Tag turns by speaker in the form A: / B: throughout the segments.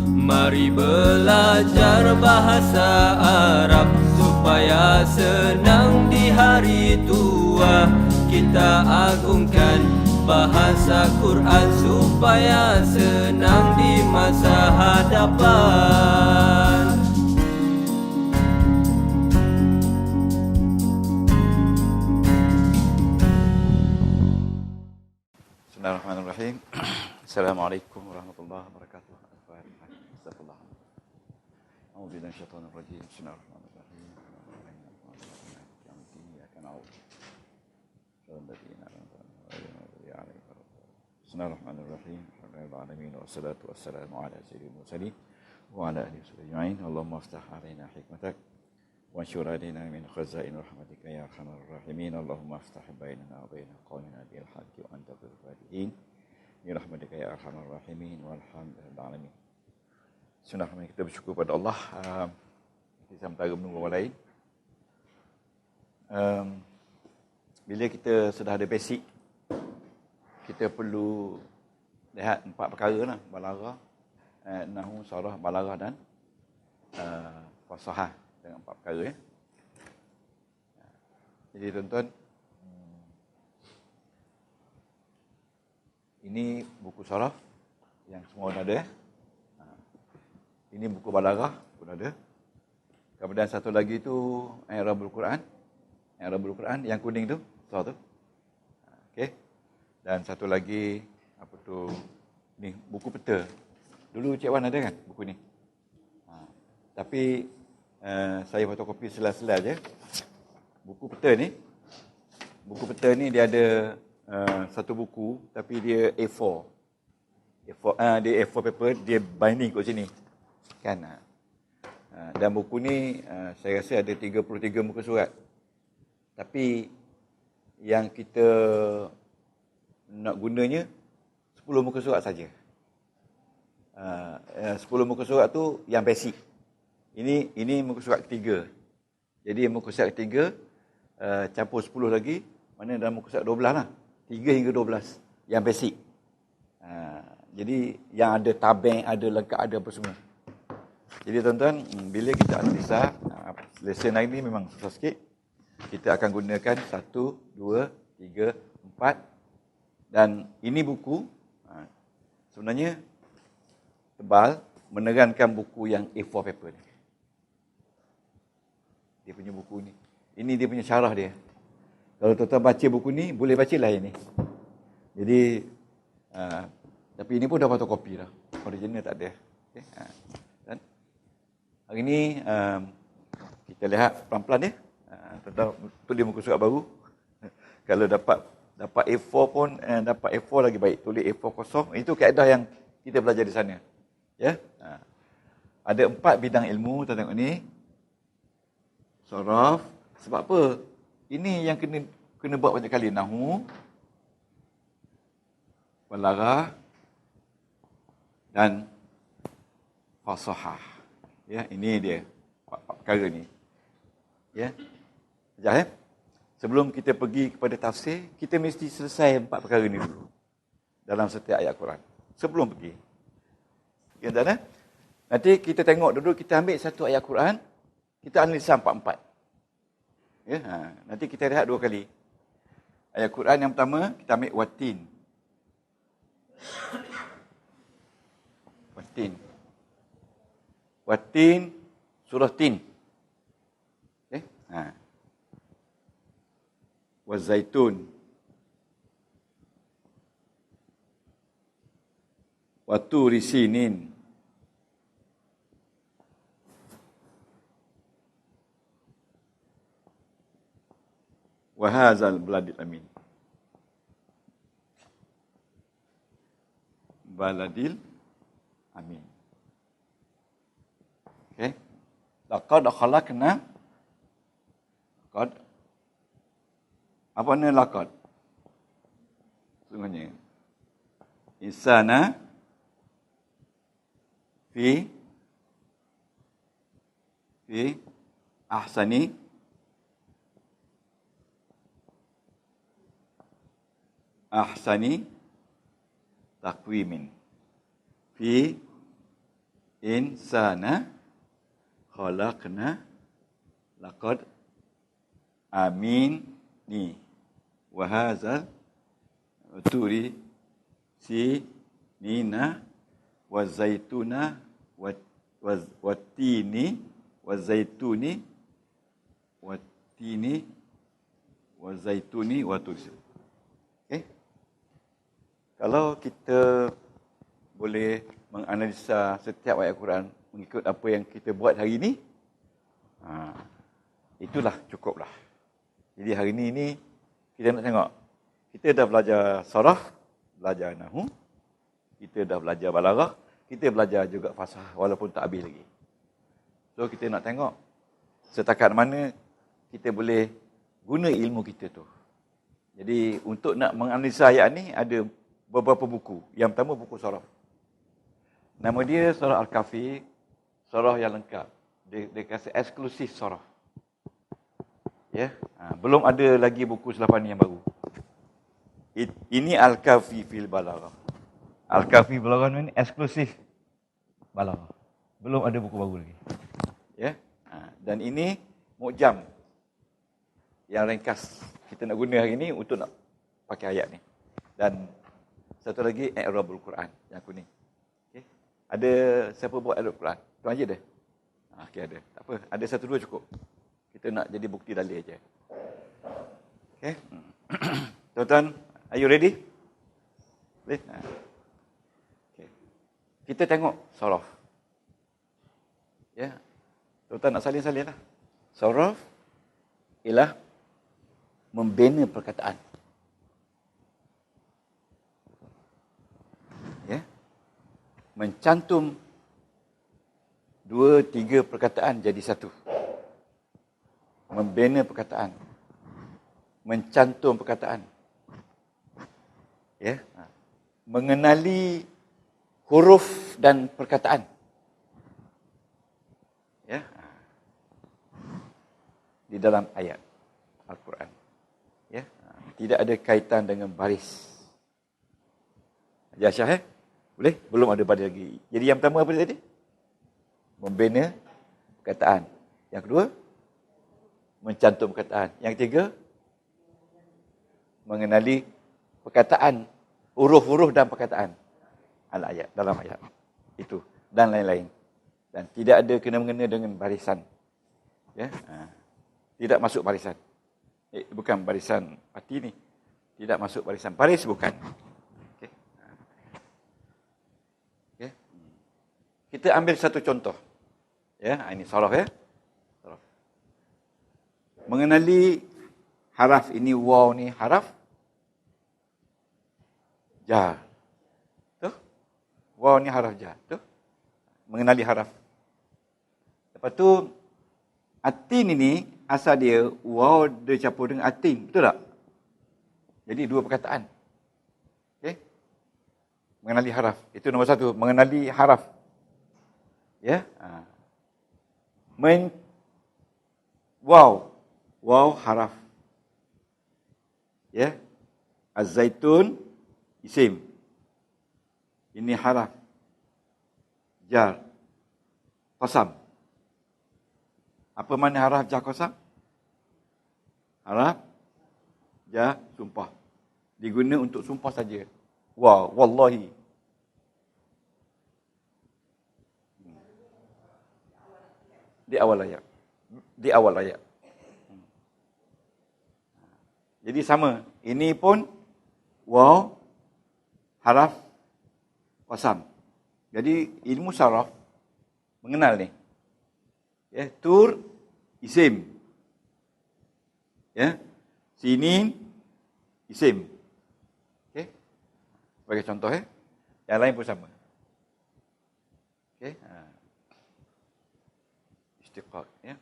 A: Mari belajar bahasa Arab supaya senang di hari tua. Kita agungkan bahasa Quran supaya senang di masa hadapan.
B: Bismillahirrahmanirrahim. Assalamualaikum warahmatullahi wabarakatuh. Astagfirullah. A'udzu billahi minasyaitonir rajim. Bismillahirrahmanirrahim. Bismillahirrahmanirrahim. Alhamdulillahirabbil wassalatu wassalamu ala sayyidil mursalin wa ala alihi wasallam. Allahumma aftah alaina hikmatak wa anshur alaina min khazain rahmatika ya arhamar rahimin. Allahumma aftah bainana wa baina qaumina bil haqqi wa anta khairul fatihin. Ya rahmatika ya arhamar rahimin walhamdulillahil alamin. Bismillahirrahmanirrahim. Kita bersyukur pada Allah. Kita sementara menunggu orang lain. Bila kita sudah ada basic, kita perlu lihat 4 perkara lah. Balaghah, nahwu, sarah, balaghah dan fasahah. Dengan 4 perkara ya. Jadi tuan-tuan, ini buku saraf yang semua dah ada. Ini buku balaghah pun ada. Kemudian satu lagi tu I'rabul Quran. I'rabul Quran yang kuning tu, tu. Okey. Dan satu lagi apa tu? Ni buku peta. Dulu Cik Wan ada kan buku ni. Tapi saya fotokopi sela-sela je. Buku peta ni dia ada satu buku tapi dia A4. Dia A4 paper, dia binding kat sini. Kan? Dan buku ni saya rasa ada 33 muka surat. Tapi yang kita nak gunanya 10 muka surat saja. 10 muka surat tu yang basic. Ini muka surat ketiga. Jadi muka surat ketiga campur 10 lagi, mana dalam muka surat 12 lah. 3 hingga 12 yang basic. Jadi yang ada tabeng, ada lengkap, ada apa semua. Jadi tuan-tuan, bila kita analisa, lesson hari ni memang susah sikit. Kita akan gunakan 1, 2, 3, 4. Dan ini buku, sebenarnya tebal, menerankan buku yang A4 paper ni. Dia punya buku ni. Ini dia punya syarah dia. Kalau tuan-tuan baca buku ni, boleh bacalah ini. Jadi, tapi ini pun dah fotokopi dah. Original tak ada. Okay. Dan hari ni, kita lihat pelan-pelan ya. Tuan-tuan tulis muka surat baru. Kalau dapat A4 pun, dapat A4 lagi baik. Tulis A4 kosong. Itu kaedah yang kita belajar di sana. Ya. Ada 4 bidang ilmu, tuan tengok ni. Saraf. Sebab apa? Ini yang kena buat banyak kali. Nahwu, balaghah dan fasahah. Ya, ini dia 4 perkara ni. Ya. Sekejap ya. Sebelum kita pergi kepada tafsir, kita mesti selesai 4 perkara ni dulu. Dalam setiap ayat Quran. Sebelum pergi. Ya, dan nanti kita tengok dulu, kita ambil satu ayat Quran, kita analisa 4-4. Ya, nanti kita lihat 2 kali. Ayat Quran yang pertama, kita ambil watin. Watin, surah Tin. Okay? Wazaitun. Waturi sinin. Wahazal baladil amin. Baladil amin. Okey. Laqad khalaqna. Laqad. Apa ni laqad? Sungguhnya. Insana fi ahsani ahsani takwimin. Fi insana khalaqna laqad amin ni wa hadzal turi si nina wa zaituna wa tini wa zaituni wa tini wa zaituni wa tur. Okey. Kalau kita boleh menganalisa setiap ayat Quran mengikut apa yang kita buat hari ini, itulah cukuplah. Jadi hari ini kita nak tengok, kita dah belajar saraf, belajar nahwu, kita dah belajar balaghah, kita belajar juga fasahah walaupun tak habis lagi. So kita nak tengok setakat mana kita boleh guna ilmu kita tu. Jadi untuk nak menganalisa ayat ni ada beberapa buku. Yang pertama buku saraf. Nama dia Surah Al-Kahfi, surah yang lengkap. Dia kasih eksklusif surah. Ya, belum ada lagi buku selepas ni yang baru. Ini Al-Kahfi fil Balaghah. Al-Kahfi Balaghah ni eksklusif Balaghah. Belum ada buku baru lagi. Ya. Dan ini Mu'jam yang ringkas kita nak guna hari ni untuk nak pakai ayat ni. Dan satu lagi I'rabul Quran yang kuning. Okey. Ada siapa buat I'rabul Quran? Tuan Haji ada? Okey ada. Tak apa, ada satu dua cukup. Kita nak jadi bukti dalil aja. Okey. Tuan-tuan, are you ready? Boleh? Okey. Kita tengok saraf. Ya. Tuan-tuan nak salin-salin lah. Saraf ialah membina perkataan. Ya. Mencantum 2-3 perkataan jadi satu. Membina perkataan. Mencantum perkataan. Ya. Mengenali huruf dan perkataan. Ya. Di dalam ayat Al-Quran. Ya. Tidak ada kaitan dengan baris. Ya Syah, boleh? Belum ada baris lagi. Jadi yang pertama apa tadi? Membina perkataan. Yang kedua, mencantum perkataan. Yang ketiga, mengenali perkataan, huruf-huruf dan perkataan al-ayat, dalam ayat. Itu. Dan lain-lain. Dan tidak ada kena-mengena dengan barisan. Ya. Tidak masuk barisan. Bukan barisan parti ni. Tidak masuk barisan baris, bukan. Okay. Okay. Kita ambil satu contoh. Ya, ini saraf ya. Saraf. Mengenali haraf ini, waw ni haraf jar. Tuh. Waw ni haraf jar. Tuh. Mengenali haraf. Lepas tu atin ini asal dia waw dia campur dengan atin, betul tak? Jadi dua perkataan. Okey. Mengenali haraf. Itu nombor satu, mengenali haraf. Ya. Waw. Waw haraf. Ya. Az-zaitun isim. Ini haraf. Jar. Qasam. Apa makna haraf jar qasam? Haraf jar sumpah. Diguna untuk sumpah saja. Wah, wallahi. Di awal ayat. Di awal ayat. Jadi sama. Ini pun waw haraf qasam. Jadi ilmu saraf mengenal ni. Ya, tur isim. Ya. Sinin isim. Okey. Sebagai contoh ya. Yang lain pun sama. Okey. Istiqaq ya.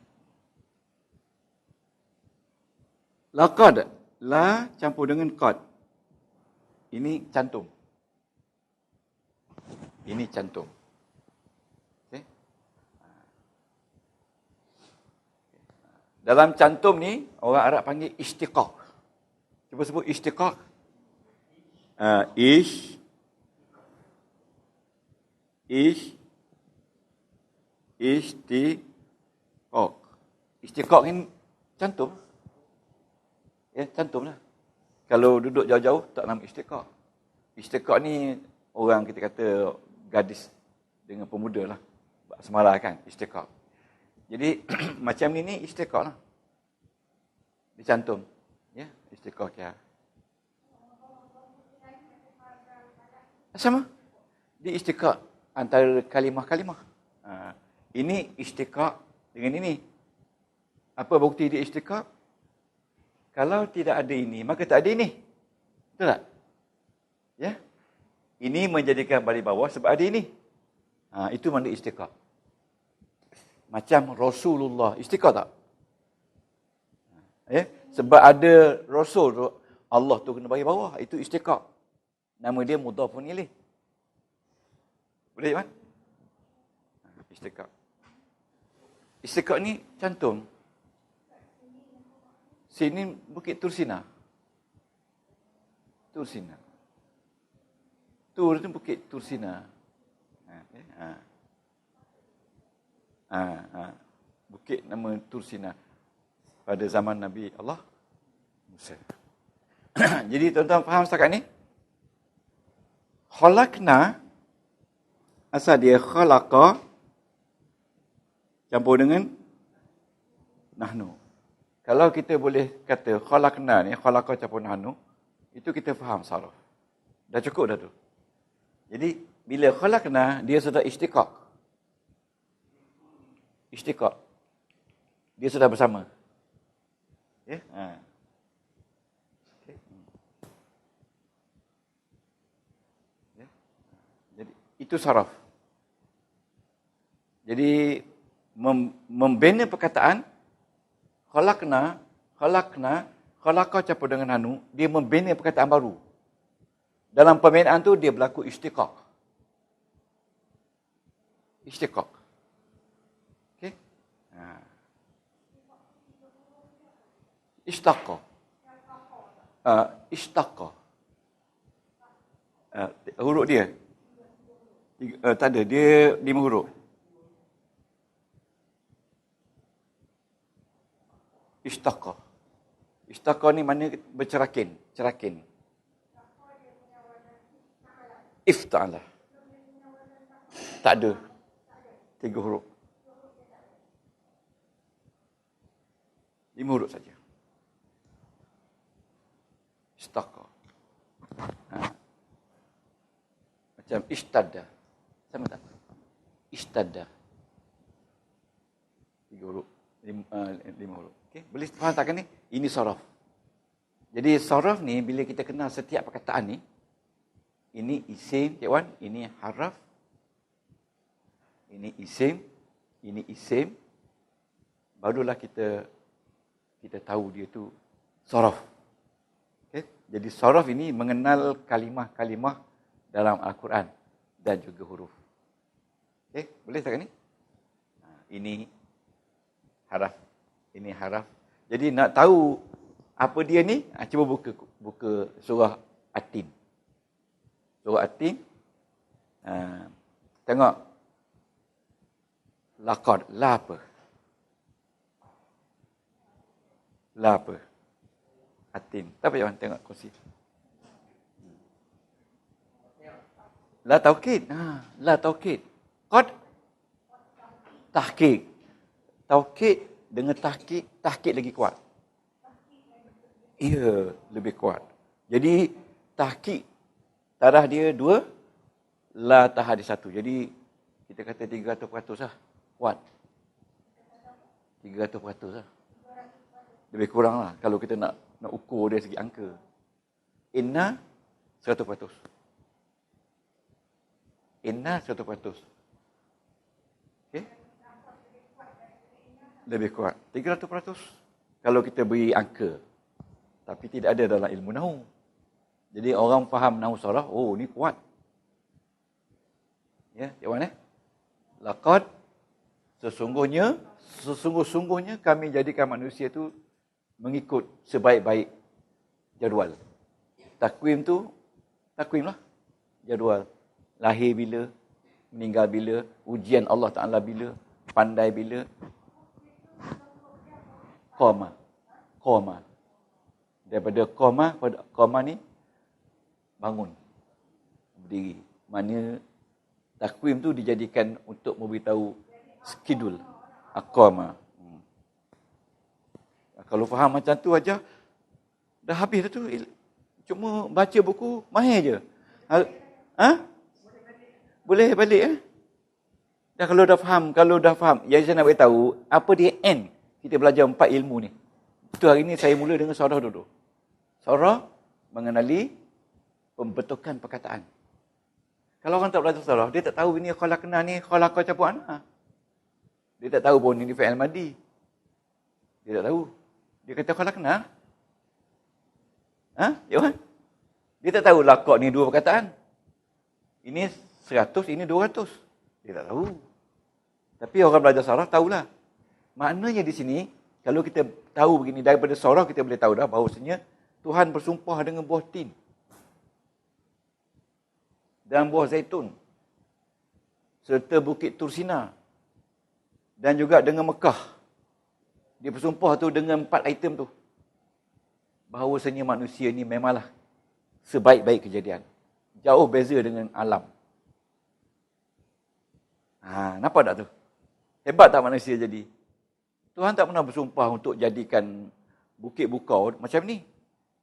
B: Laqad, la campur dengan qad. Ini cantum. Ini cantum. Okey. Dalam cantum ni orang Arab panggil istiqaq. Cuba sebut istiqaq. Ish Istiqaq. Istiqaq ni cantum. Ya, cantum lah. Kalau duduk jauh-jauh, tak nama istiqaq. Istiqaq ni orang kita kata gadis dengan pemuda lah. Semarai kan, istiqaq. Jadi, macam ni istiqaq lah. Dicantum. Ya, istiqaq ya. Sama. Di istiqaq antara kalimah-kalimah. Ini istiqaq dengan ini. Apa bukti di istiqaq? Kalau tidak ada ini, maka tak ada ini. Betul tak? Ya. Ini menjadikan baris bawah sebab ada ini. Itu makna istiqaq. Macam Rasulullah. Istiqaq tak? Ya. Sebab ada Rasul, Allah tu kena baris bawah. Itu istiqaq. Nama dia mudhafun ilaih. Boleh kan? Istiqaq. Istiqaq ni cantum. Sini Bukit Tursina. Tursina. Tur itu Bukit Tursina. Bukit nama Tursina. Pada zaman Nabi Allah Musa. Jadi tuan-tuan faham setakat ni? Khalaqna, asal dia khalaqa campur dengan nahnu. Kalau kita boleh kata khalaqna ni, khalaqa campur nahnu, itu kita faham saraf. Dah cukup dah tu. Jadi bila khalaqna, dia sudah istiqaq. Istiqaq. Dia sudah bersama. Ya? Okay. Ya? Jadi itu saraf. Jadi membina perkataan khalaqna, khalaqa campur dengan nahnu, dia membina perkataan baru. Dalam pembinaan tu dia berlaku istiqaq. Istiqaq. Okey? Istaqqa. Istaqqa. Huruf dia. Tak ada, dia 5 huruf. Istaqqa. Istaqqa ni mana bercerakin, cerakin. Ifta'ala. Tak ada. 3 huruf. 5 huruf saja. Istaqqa. Macam istadda. Sama tak? Istadda. 3 huruf. 5 huruf. Okay? Boleh faham tak ni? Ini saraf. Jadi saraf ni, bila kita kenal setiap perkataan ni, ini isim, Cik Wan, ini haraf, ini isim, barulah kita tahu dia tu saraf. Okay? Jadi saraf ini mengenal kalimah-kalimah dalam Al-Quran dan juga huruf. Okay? Boleh tak ni? Ini haraf. Ini haraf. Jadi nak tahu apa dia ni, cuba buka surah At-Tin. Surah At-Tin. Tengok. Laqad. La apa? La apa? At-Tin. Tak payah tengok kursi. La taukid. La taukid. Qad. Tahqiq. Taukid dengan tahqiq lagi kuat. Ya, lebih kuat. Jadi tahqiq tarah dia 2, la tahah dia 1. Jadi kita kata 300% lah. Kuat. 300% lah. Lebih kurang lah kalau kita nak ukur dari segi angka. Inna 100%. Inna 100%. Okey? Lebih kuat. 300% kalau kita beri angka. Tapi tidak ada dalam ilmu nahu. Jadi orang faham nahu saraf, oh ni kuat. Ya, Cik Wan Laqad, sesungguh-sungguhnya kami jadikan manusia tu mengikut sebaik-baik jadual. Takwim lah. Jadual. Lahir bila, meninggal bila, ujian Allah Ta'ala bila. pandai bila? Koma. Koma. Daripada koma ni bangun. Berdiri. Mana takwim tu dijadikan untuk memberitahu skedul. Koma. Kalau faham macam tu aja, dah habis dah tu. Cuma baca buku, mahir je. Boleh balik Dan kalau dah faham, yang saya nak beritahu, apa dia N kita belajar 4 ilmu ni. Itu hari ni saya mula dengan surah dulu. Surah mengenali pembentukan perkataan. Kalau orang tak belajar surah, dia tak tahu ini khalaqna ni khalaqa campur ana. Dia tak tahu pun ini fi'il madi. Dia tak tahu. Dia kata khalaqna. Johan? Dia tak tahu laqaq ni 2 perkataan. Ini 100, ini 200. Dia tak tahu. Tapi orang belajar surah tahulah. Maknanya di sini, kalau kita tahu begini daripada surah, kita boleh tahu dah bahawasanya Tuhan bersumpah dengan buah tin dan buah zaitun serta bukit Tursina dan juga dengan Mekah. Dia bersumpah tu dengan 4 item tu. Bahawasanya manusia ni memanglah sebaik-baik kejadian. Jauh beza dengan alam. Nampak tak tu? Hebat tak manusia jadi? Tuhan tak pernah bersumpah untuk jadikan bukit bukau macam ni.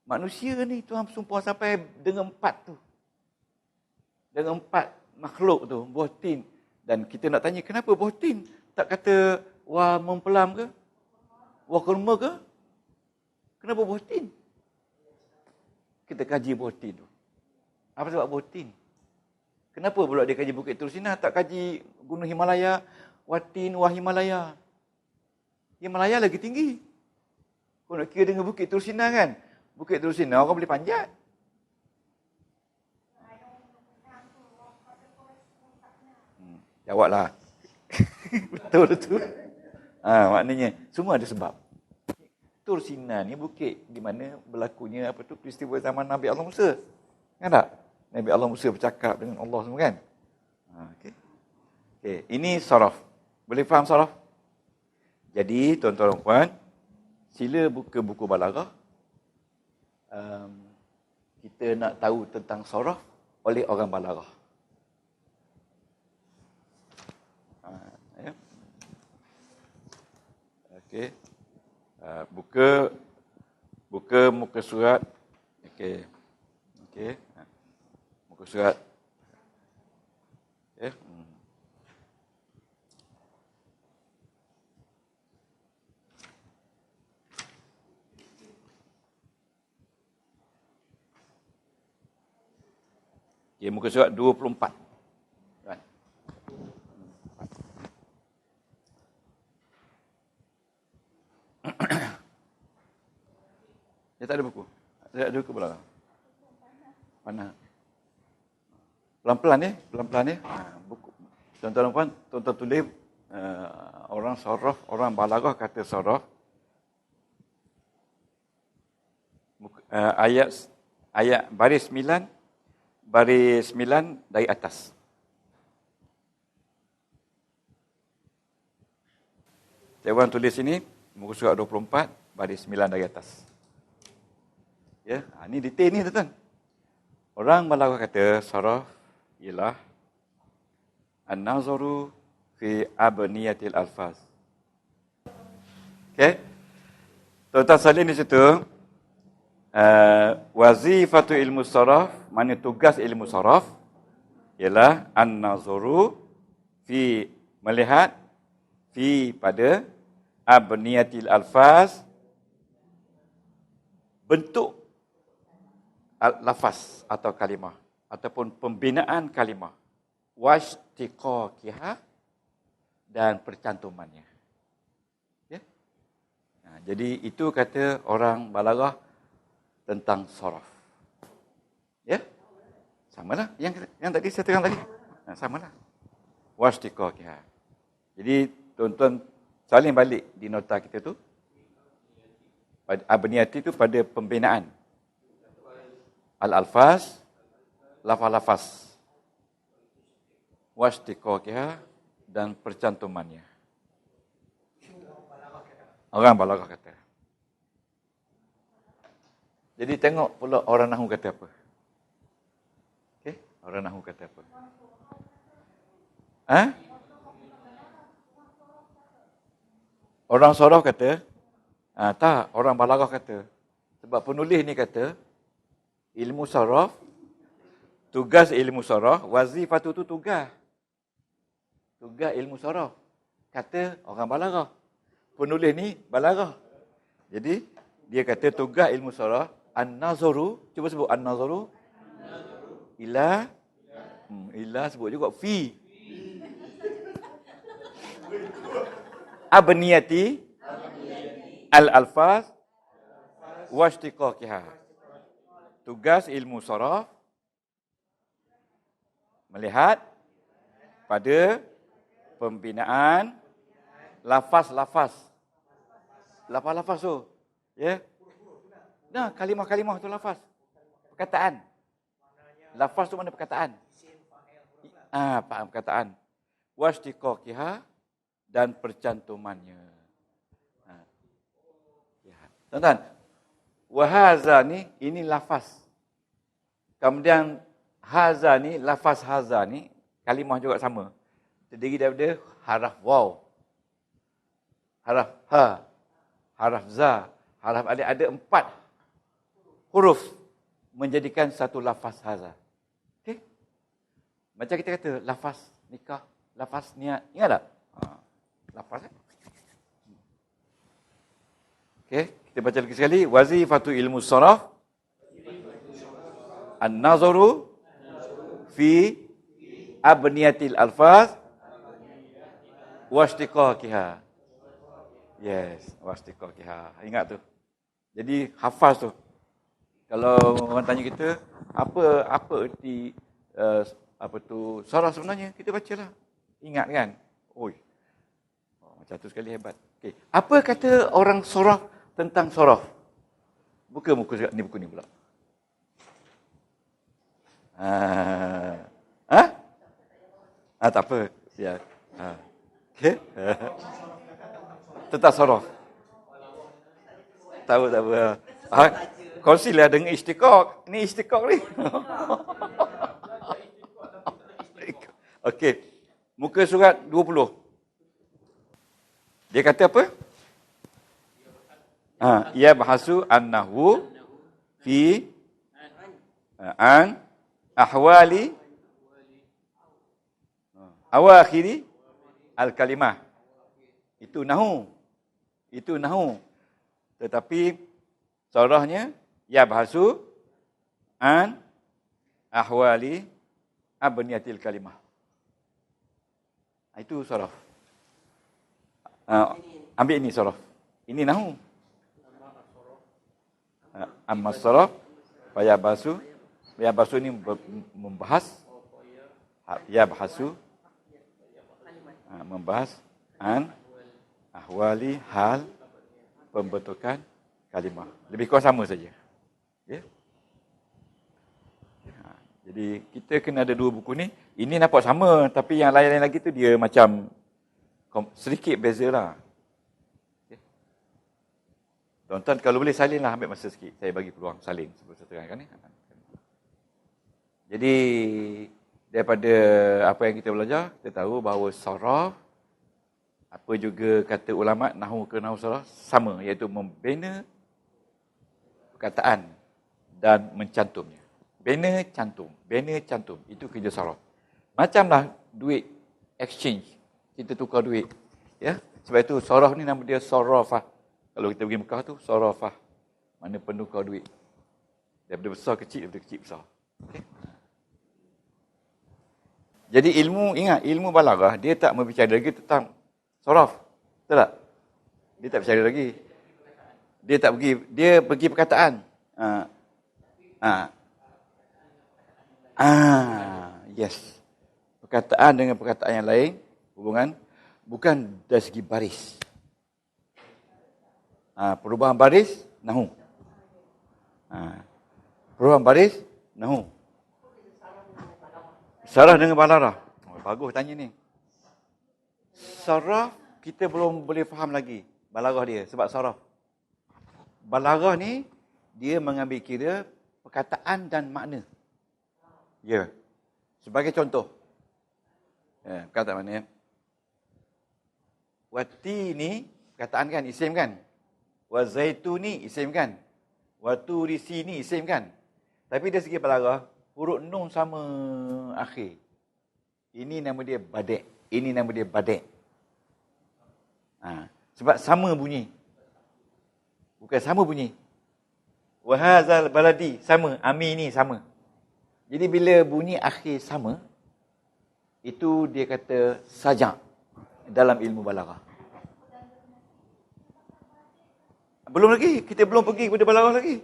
B: Manusia ni Tuhan bersumpah sampai dengan 4 tu. Dengan 4 makhluk tu, buah tin. Dan kita nak tanya, kenapa buah tin? Tak kata wah mempelam ke? Wah kurma ke? Kenapa buah tin? Kita kaji buah tin tu. Apa sebab buah tin? Kenapa pula dia kaji Bukit Tursina, tak kaji Gunung Himalaya, Watin, Wah Himalaya? Himalaya lagi tinggi. Kau nak kira dengan Bukit Tursina kan? Bukit Tursina orang boleh panjat. Jawablah. Betul. Maknanya semua ada sebab. Tursina ni bukit di mana berlakunya peristiwa zaman Nabi Allah Musa. Kan tak? Nabi Allah Musa bercakap dengan Allah semua kan? Okey. Ini saraf. Boleh faham saraf? Jadi tuan-tuan dan puan, sila buka buku balaghah. Kita nak tahu tentang saraf oleh orang balaghah. Okey. Buka muka surat. Okey. Muka surat. Okey. Okey, muka surat 24. Kan? Dia tak ada buku. Dia ada buku belakang. Mana? Pelan-pelan ya. Buku. Tuan-tuan puan, tuan-tuan tulis orang saraf, orang balaghah kata saraf. Ayat baris 9 dari atas. Saya orang tulis sini muka surat 24 baris 9 dari atas. Ya, ini detail ni tuan-tuan. Orang balaghah kata saraf ialah an-nazaru fi abniyatil alfaz. Okey. Tuan-tuan salin di situ wazifatu ilmu saraf, mana tugas ilmu saraf ialah an-nazaru fi, melihat, fi pada abniyatil alfaz, bentuk lafaz atau kalimah ataupun pembinaan kalimah, washtiqaqiha dan percantumannya. Ya. Jadi itu kata orang balaghah tentang saraf. Ya. Samalah yang tadi saya terang tadi. Samalah. Washtiqaqiha. Jadi tuan-tuan salin balik di nota kita tu. Abniyati itu pada pembinaan. Al-alfaz, lafaz-lafaz. Washtiqaqiha dan percantumannya. Orang balaghah kata. Jadi tengok pula orang nahwu kata apa. Okey, orang nahwu kata apa? Orang sorof kata, tak, orang balaghah kata. Sebab penulis ni kata, ilmu sorof, tugas ilmu sorof, wazifatu tu tugas. Tugas ilmu sorof. Kata orang balaghah. Penulis ni balaghah. Jadi, dia kata tugas ilmu sorof, an-nazaru, cuba sebut an-nazaru, ila, sebut juga, fi, abniyati, al-alfaz, washtiqaqiha. Tugas ilmu sorof, melihat pada pembinaan lafaz-lafaz. Lafaz-lafaz tu. Ya. Nah, kalimah-kalimah tu lafaz. Perkataan. Lafaz tu mana perkataan? Perkataan. Washtiqaqiha dan percantumannya. Tuan-tuan, wahaza ni, ini lafaz. Kemudian haza ni, lafaz haza ni, kalimah juga sama. Terdiri daripada haraf waw, haraf ha, haraf za, haraf alif. Ada 4 huruf menjadikan satu lafaz haza. Okey? Macam kita kata, lafaz nikah, lafaz niat. Ingat tak? Lafaz. Okey, kita baca lagi sekali. Wazifatu ilmu saraf an-nazaru fi abniyatil alfaz washtiqaqiha. Yes, washtiqaqiha. Ingat tu. Jadi hafaz tu. Kalau orang tanya kita, apa erti saraf sebenarnya, kita bacalah. Ingat kan? Macam tu sekali hebat. Okey, apa kata orang saraf tentang saraf? Buka muka ni, buku ni pula. Tak apa. Ya. Okey. Tentang saraf. Tak apa. Kongsilah dengan istiqaq. Ini istiqaq ni. Okey. Muka surat 20. Dia kata apa? Ia bahasu an-nahwu fi an ahwali awakhiri al-kalimah. Itu nahwu. Tetapi sarahnya ya bahasu an ahwali abniyatil kalimah. Itu saraf. Ambil ini saraf. Ini nahwu. Amma saraf ya bahasu ni membahas, ya bahasu membahas an ahwali hal pembentukan kalimah. Lebih kurang sama saja. Ya. Jadi kita kena ada 2 buku ni. Ini nampak sama, tapi yang lain-lain lagi tu dia macam sedikit bezalah. Okay. Tuan-tuan kalau boleh salinlah, ambil masa sikit. Saya bagi peluang salin sebelum saya terangkan ni. Jadi daripada apa yang kita belajar, kita tahu bahawa saraf, apa juga kata ulama, nahwu ke nahwu saraf sama, iaitu membina perkataan dan mencantumnya. Bina cantum, itu kerja saraf. Macamlah duit exchange, kita tukar duit. Ya, sebab itu saraf ni nama dia sarafah. Kalau kita pergi Mekah tu sarafah, mana penukar duit. Daripada besar kecil, daripada kecil besar. Okay. Jadi ingat ilmu balaghah, dia tak berbicara lagi tentang saraf. Betul tak? Dia tak berbicara lagi. Dia pergi perkataan. Yes. Perkataan dengan perkataan yang lain, hubungan bukan dari segi baris. Perubahan baris, nahwu. Perubahan baris, nahwu. Saraf dengan balaghah. Bagus tanya ni. Saraf kita belum boleh faham lagi. balaghah dia sebab saraf. Balaghah ni dia mengambil kira perkataan dan makna. Ya. Sebagai contoh. Kata mana? Wati ni perkataan kan, isim kan? Wa zaituni isim kan? Wa turisi ni isim kan? Tapi dari segi balaghah, huruf nun sama akhir. Ini nama dia badek. Ini nama dia badek. Sebab sama bunyi. Bukan sama bunyi. Wa hadzal baladi sama, ami ni sama. Jadi bila bunyi akhir sama, itu dia kata sajak dalam ilmu balaghah. Belum lagi, kita belum pergi kepada balaghah lagi.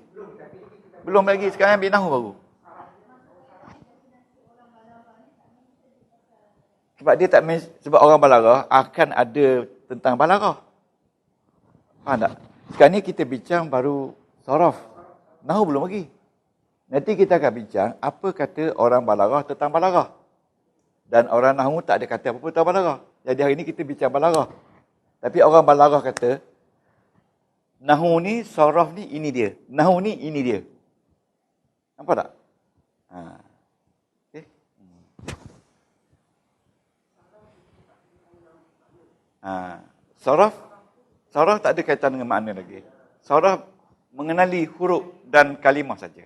B: Belum lagi, sekarang ambil nahwu baru. Sebab dia tak sebab orang balaghah akan ada tentang balaghah. Faham tak? Sekarang ni kita bincang baru saraf. Nahwu belum lagi. Nanti kita akan bincang apa kata orang balaghah tentang balaghah. Dan orang nahwu tak ada kata apa-apa tentang balaghah. Jadi hari ni kita bincang balaghah. Tapi orang balaghah kata, nahwu ni, saraf ni, ini dia. Nahwu ni, ini dia. Nampak tak? Okay. Saraf tak ada kaitan dengan makna lagi. Saraf mengenali huruf dan kalimah saja.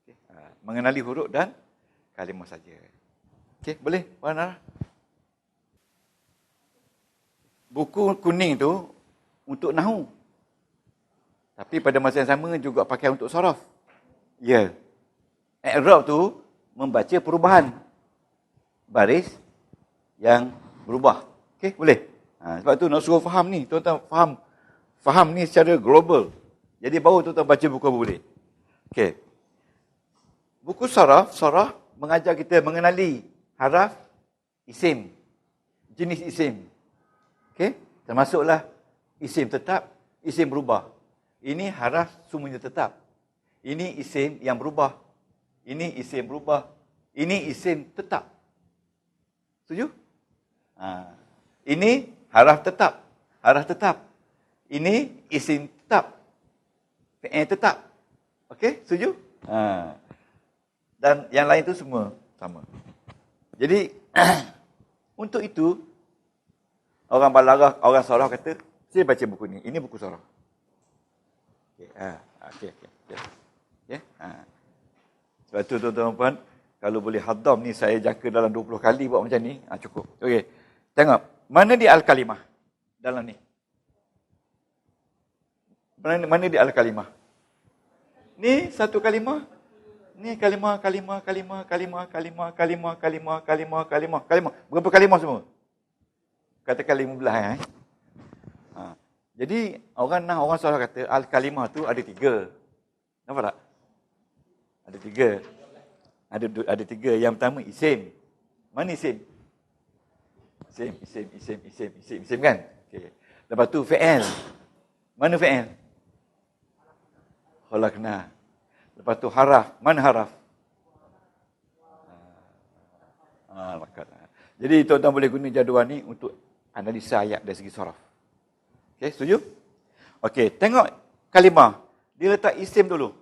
B: Okay. Mengenali huruf dan kalimah saja. Okey, boleh, Puan Nara? Buku kuning tu untuk nahwu. Tapi pada masa yang sama juga pakai untuk saraf. Ya. I'rab tu membaca perubahan baris yang berubah. Okey, boleh. Sebab tu nak suruh faham ni, tuan-tuan faham ni secara global. Jadi baru tuan-tuan baca buku boleh. Okey. Buku saraf mengajar kita mengenali haraf isim, jenis isim. Okey, termasuklah isim tetap, isim berubah. Ini haraf semuanya tetap. Ini isim yang berubah. Ini isim berubah. Ini isim tetap. Setuju? Ini haraf tetap. Haraf tetap. Ini isim tetap. Fi'il tetap. Okey, setuju? Dan yang lain tu semua sama. Jadi, untuk itu, orang balaghah, orang saraf kata, saya baca buku ni. Ini buku saraf. Okey. Sebab tu tuan-tuan, kalau boleh hadam ni, saya jangka dalam 20 kali buat macam ni. Cukup. Okey. Tengok. Mana dia al-kalimah dalam ni? Mana dia al-kalimah? Ni satu kalimah. Ni kalimah. Berapa kalimah semua? Katakan 15. Jadi orang salah kata al-kalimah tu ada 3. Nampak tak? Ada 3. Ada 3. Yang pertama isim. Mana isim? Isim kan? Okey. Lepas tu fi'il. Mana fi'il? Khalaqna. Lepas tu haraf. Mana haraf? Jadi tuan-tuan boleh guna jadual ni untuk analisa ayat dari segi saraf. Okey, setuju? Okey, tengok kalimah. Dia letak isim dulu.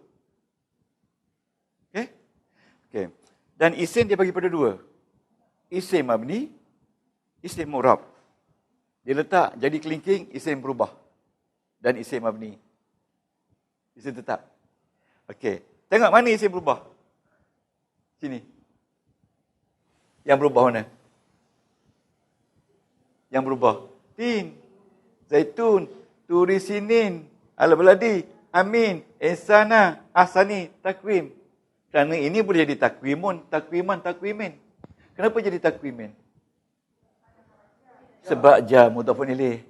B: Okey. Dan isim dia bagi pada 2. Isim mabni, isim mu'rab. Dia letak jadi kelingking, isim berubah. Dan isim mabni. Isim tetap. Okey. Tengok mana isim berubah. Sini. Yang berubah mana? Yang berubah. Tin, zaitun, turisinin, al-baladi, amin, insana, ahsani, takwim. Kerana ini boleh jadi takwimun, takwiman, takwimin. Kenapa jadi takwimin? Sebab ja mudhafun ilaih.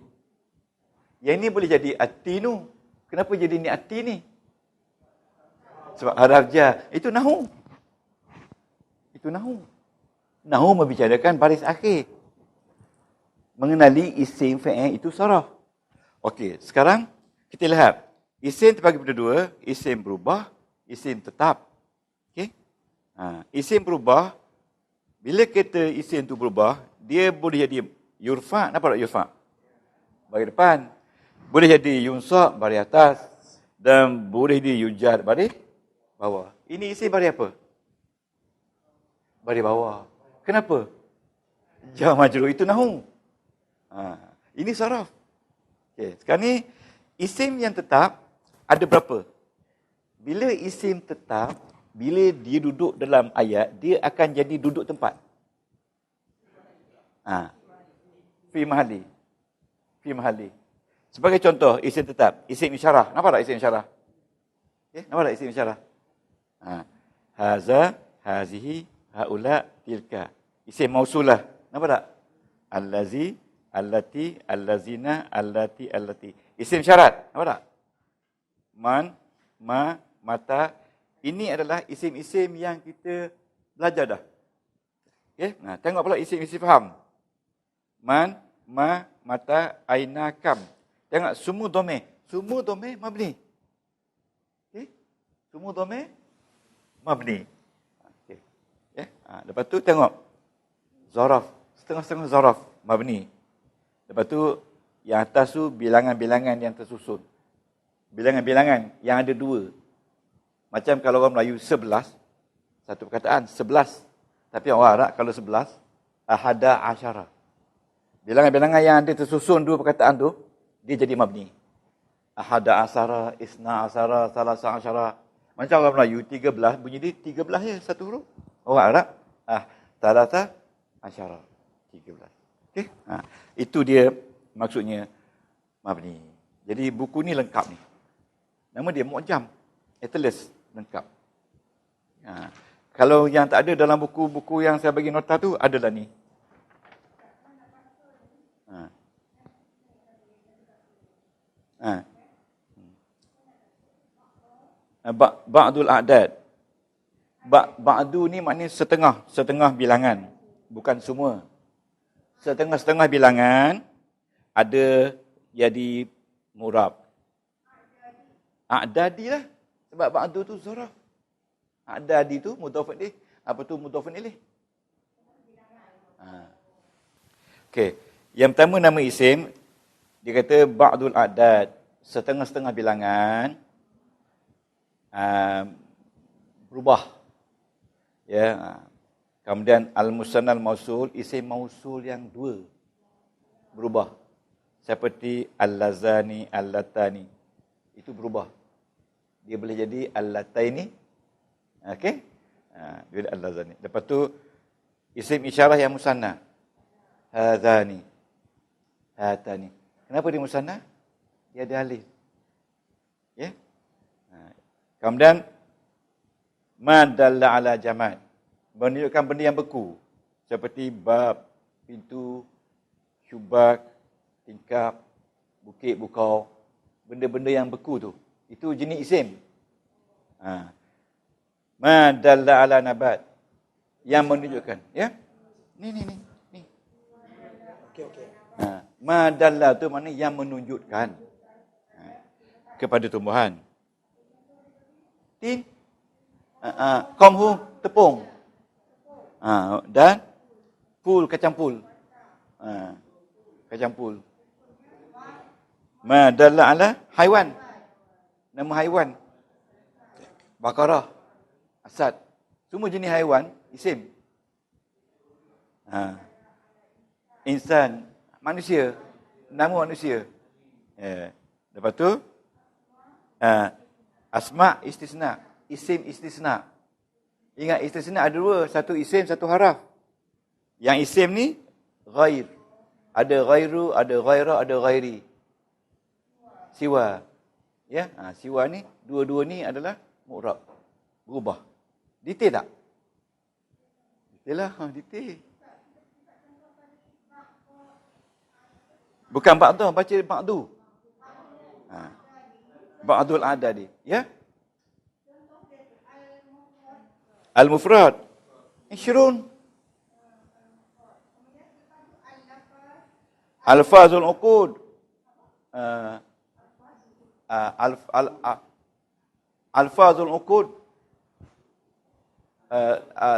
B: Yang ini boleh jadi atinu. Kenapa jadi ni ati ni? Sebab haraf ja. Itu nahwu. Nahwu membicarakan baris akhir. Mengenali isim fi'il itu saraf. Okey, sekarang kita lihat. Isim terbagi pada 2. Isim berubah, isim tetap. Okey? Isim berubah. Bila kita isim itu berubah, dia boleh jadi yurfa. Nampak tak yurfa? baris depan. Boleh jadi yunsab baris atas dan boleh jadi yujad baris bawah. Ini isim baris apa? Baris bawah. Kenapa? Jar majrur itu nahu. Ini saraf. Okey, sekarang ni isim yang tetap ada berapa? Bila isim tetap, bila dia duduk dalam ayat, dia akan jadi duduk tempat. Fi mahali. Fi mahali. Sebagai contoh, isim tetap, isim isyarah. Nampak tak isim isyarah? Okay, nampak tak isim isyarah? Haza, hazihi, haula, tilka. Isim mausulah. Nampak tak? Allazi, allati, allazina, allati, allati. Isim syarat. Nampak tak? Man, ma, mata. Ini adalah isim-isim yang kita belajar dah. Okay? Tengok pula isim-isim faham. Man, ma, mata, aina, kam. Tengok semua domir. Semua domir mabni. Okay? Semua domir mabni. Okay. Okay? Lepas tu tengok zaraf. Setengah-setengah zaraf mabni. Lepas tu yang atas tu bilangan-bilangan yang tersusun. Bilangan-bilangan yang ada dua. Macam kalau orang Melayu 11, satu perkataan 11. Tapi orang Arab kalau 11, ahada asyara. Bilangan-bilangan yang ada tersusun dua perkataan tu, dia jadi mabni. Ahada asyara, isna asyara, salasa asyara. Macam orang Melayu 13, bunyi dia 13 je satu huruf. Orang Arab, salasa asyara, 13. Okey? Itu dia maksudnya mabni. Jadi buku ni lengkap ni. Nama dia Mu'jam. Atlas lengkap. Kalau yang tak ada dalam buku-buku yang saya bagi nota tu, adalah ni. Ba'dul a'dad. Ba'du ni maknanya setengah bilangan. Bukan semua. Setengah-setengah bilangan ada jadi murab. A'dadi lah. Sebab ba'du tu zaraf. A'dadi tu mudhaf ilaih. Apa tu mudhaf ilaih? Okey. Yang pertama nama isim, dia kata ba'dul a'dad. Setengah-setengah bilangan berubah. Ya. Kemudian al-musannal mausul, isim mausul yang dua berubah. Seperti al-lazani, al-latani. Itu berubah. Dia boleh jadi al-lataini. Okey? Dia al-lazani. Lepas tu isim isyarah yang musanna. Hadzani. Hatani. Kenapa dia musanna? Dia ada alif. Ya? Kemudian ma dalla ala jamad. Menunjukkan benda yang beku. Seperti bab, pintu, syubak, tingkap, bukit, bukau. Benda-benda yang beku tu. Itu jenis isim. Ma dalla ala nabat. Yang menunjukkan. Ya? Ni. Okey. Ma dalla tu maknanya yang menunjukkan. Kepada tumbuhan. Tin. Komhu, tepung. Dan pul, kacang pul. Kacang pul. Ma dalla ala haiwan. Nama haiwan. Bakarah. Asad. Semua jenis haiwan, isim. Insan, manusia. Nama manusia. Lepas tu, asma' istisna. Isim istisna. Ingat istisna ada dua. Satu isim, satu haraf. Yang isim ni, ghair. Ada ghairu, ada ghaira, ada ghairi. Siwa. Ya, siwa ni, dua-dua ni adalah mu'rab. Berubah. Detail tak? Detail lah, detail. Bukan ba'du, baca ba'du. Ba'dul adadi. Ya? Al-mufrad. Ishrun. Al-fazul uqud. Al-fazul uqud.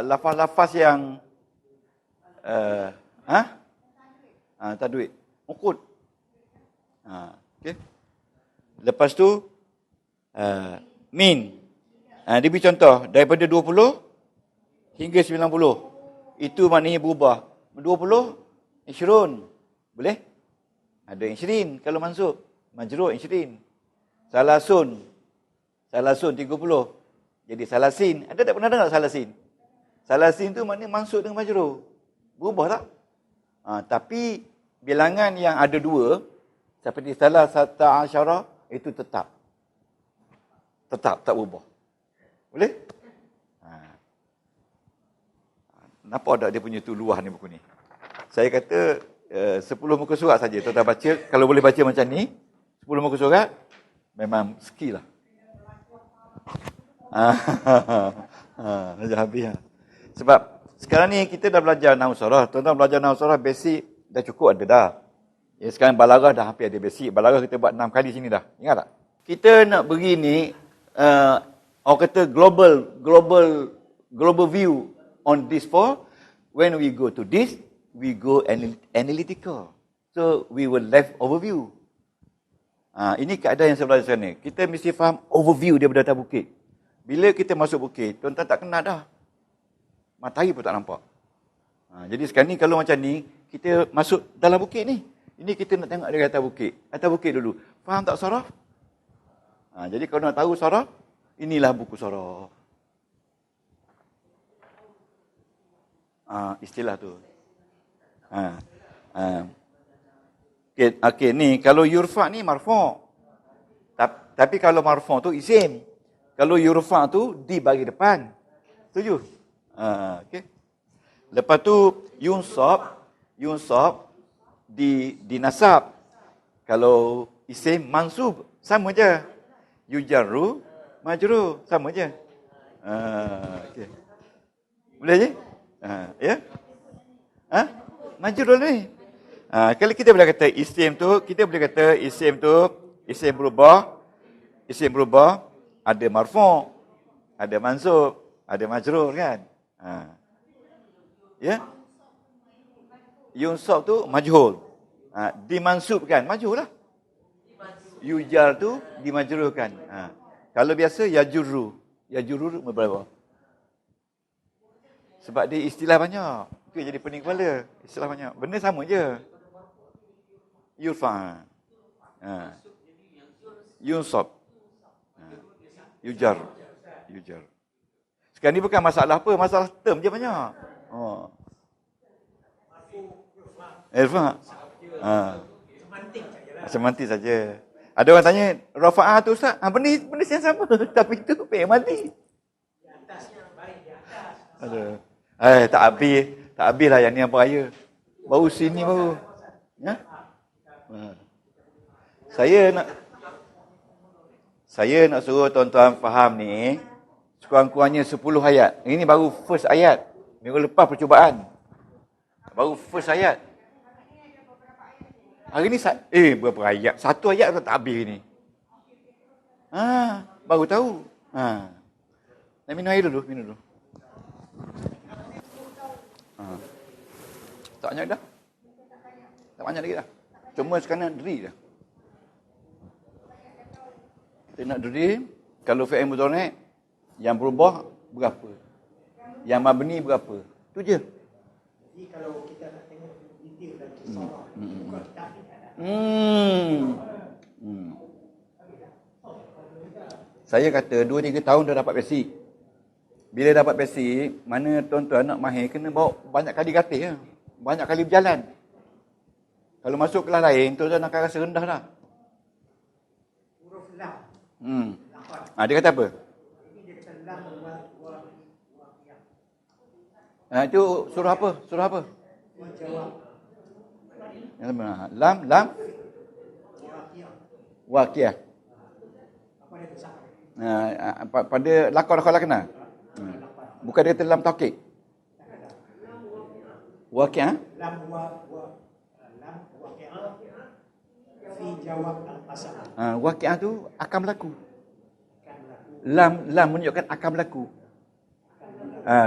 B: Lafaz-lafaz yang tadwid. Uqud. Okey. Lepas tu min. Dia beri contoh daripada 20 hingga 90. Itu maknanya berubah. 20 ishrun. Boleh? Ada isrin kalau mansub. Majrur isrin. Salasun 30. Jadi salasin. Ada tak pernah dengar salasin? Salasin tu maknanya mansub dengan majrur. Berubah tak? Tapi bilangan yang ada dua, seperti salasata asyara, itu tetap. Tetap, tak berubah. Boleh? Nampak tak dia punya tu luah ni buku ni? Saya kata 10 muka surat saja tuan-tuan baca. Kalau boleh baca macam ni, 10 muka surat, memang skill lah. Dah habis lah. Sebab sekarang ni kita dah belajar nahwu sarah. Tuan-tuan belajar nahwu sarah basic dah cukup ada dah. Ya, sekarang balaghah dah hampir ada basic. Balaghah kita buat 6 kali sini dah. Ingat tak? Kita nak beri ni orang kata global view on this for when we go to this, we go analytical. So we will left overview. Ini keadaan yang saya belajar sekarang ni. Kita mesti faham overview daripada atas bukit. Bila kita masuk bukit, tuan-tuan tak kenal dah. Matahari pun tak nampak. Jadi sekarang ni kalau macam ni, kita masuk dalam bukit ni. Ini kita nak tengok dari atas bukit. Atas bukit dulu. Faham tak saraf? Jadi kalau nak tahu saraf, inilah buku saraf. Istilah tu. Okey, ni kalau yurfa ni marfu'. Tapi kalau marfu' tu isim. Kalau yurfa tu di bagi depan. Setuju? Okey. Lepas tu yunsab di nasab. Kalau isim mansub sama je. Yujarru majrur sama je. Okey. Boleh je? Ya? Majrur ni. Kalau kita boleh kata isim tu, kita boleh kata isim tu isim berubah ada marfu', ada mansub, ada majrur kan? Ya? Yunsab tu majhul. Dimansubkan, majhul lah. Yujar tu dimajrurkan. Kalau biasa yajurru berapa? Sebab dia istilah banyak. Itu jadi pening kepala. Istilah banyak. Benda sama je. Yurfa. Yunsab. Yujar. Sekarang ni bukan masalah apa, masalah term je banyak. Irfa. Semantik saja. Ada orang tanya, rafa'ah tu Ustaz, benda yang sama. Tapi itu mati. Ada. Tak habis lah yang ni apa raya. Baru sini baru. Ya? Saya nak suruh tuan-tuan faham ni, sekurang-kurangnya 10 ayat. Ini baru first ayat. Minggu lepas percubaan. Baru first ayat. Hari ni berapa ayat? 1 ayat tak habis ni. Baru tahu. Nak minum air dulu, Tak banyak dah. Tak banyak lagi dah. Cuma sekarang diri dah. Kita nak diri, kalau fi'il mudhari' yang berubah berapa? Yang mabni berapa? Tu je.
C: Jadi kalau kita nak tengok detail dan kisah
B: Saya kata 2-3 tahun dah dapat basic. Bila dapat basic, mana tuan-tuan nak mahir kena bawa banyak kali gatih ya. Banyak kali berjalan. Kalau masuk kelas lain, tuan-tuan akan rasa rendah dah.
C: huruf lam.
B: Dia kata apa?
C: Ini dia kata lam wa
B: Itu surah apa? Surah apa?
C: jawab.
B: Lam Waqiah.
C: Apa dia besar?
B: Pada lakon-lakon lah kena. Bukan dia kata lam taukid. Waqiah.
C: Lam waqi'ah fi jawab al-qasam.
B: Waqiah tu akan berlaku. Lam menunjukkan akan berlaku.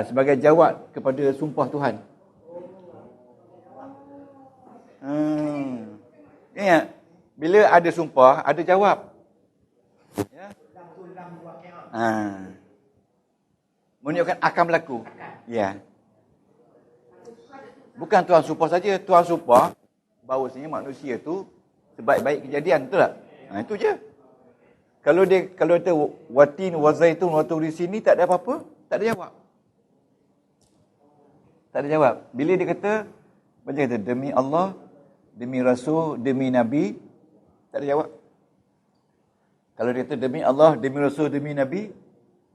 B: Sebagai jawab kepada sumpah Tuhan. Ingat, bila ada sumpah, ada jawab. Ya.
C: Lam tu lam waqi'ah.
B: Menunjukkan akan berlaku. Ya. Bukan Tuhan sumpah saja, Tuhan sumpah bahawasanya manusia tu sebaik-baik kejadian, betul tak? Itu je. Kalau dia watin wa zaitun wa turi sini tak ada apa-apa, tak ada jawab. Tak ada jawab. Bila dia kata macam kata demi Allah, demi Rasul, demi Nabi, tak ada jawab. Kalau dia kata demi Allah, demi Rasul, demi Nabi,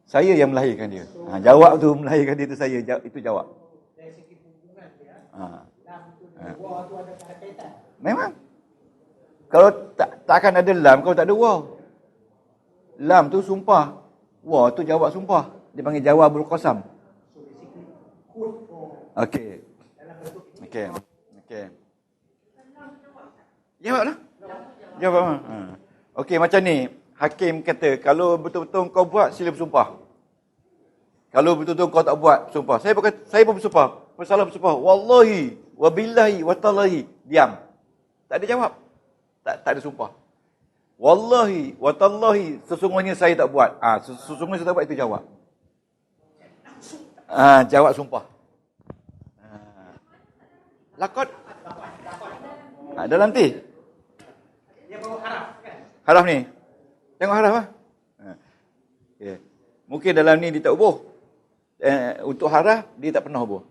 B: saya yang melahirkan dia. Jawab tu melahirkan dia tu saya, itu jawab.
C: Dari segi hubungan dia, lam tu
B: Ha.
C: wa tu ada kaitan.
B: Memang. Kalau tak akan ada lam kalau tak ada waw. Lam tu sumpah. Waw tu jawab sumpah. Dia panggil jawabul qasam.
C: So basically kut
B: Okey.
C: dalam bentuk ini.
B: Okey. Jawablah. Jawab. Okey, macam ni. Hakim kata, kalau betul-betul kau buat, sila bersumpah. Kalau betul-betul kau tak buat, bersumpah. Saya pun bersumpah. Bersalah bersumpah. Wallahi, wabillahi, watallahi. Diam. Tak ada jawab. Tak ada sumpah. Wallahi, watallahi, sesungguhnya saya tak buat. Sesungguhnya saya tak buat, itu jawab. Jawab sumpah. Lakot. Dalam ti.
C: Dia bawa haraf kan?
B: Haraf ni. Tengok haraf lah. Okay. Mungkin dalam ni dia tak hubung. Untuk haraf, dia tak pernah hubung.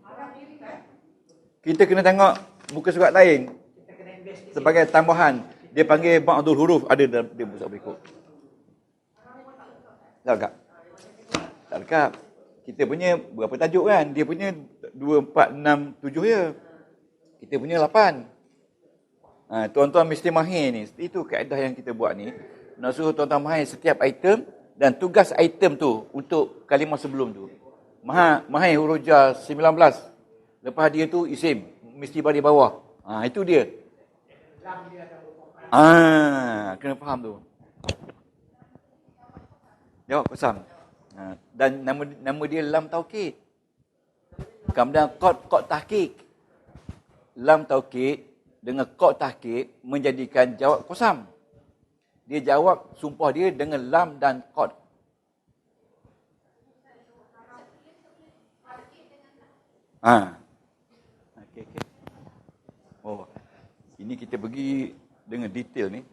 B: Kita kena tengok muka surat lain.
C: Kita kena investigate.
B: Sebagai tambahan. Dia panggil ba'dul huruf. Ada dalam dia buat berikut. Tak lengkap. Tak lengkap. Kita punya berapa tajuk kan? Dia punya 2, 4, 6, 7 je. Kita punya 8. Tuan-tuan mesti mahir ni. Itu kaedah yang kita buat ni. Nak suruh tuan-tuan mahir setiap item dan tugas item tu untuk kalimah sebelum tu. Mahir huruf jar 19. Lepas dia tu isim. Mesti bagi bawah. Itu dia.
C: Lam dia ada huruf.
B: Kena faham tu. Jawab Qasam. Dan nama dia lam taukid. Kemudian qad tahqiq. Lam taukid dengan qad tahqiq menjadikan jawab Qasam. Dia jawab sumpah dia dengan lam dan qad. Okay. Oh, ini kita pergi dengan detail ni.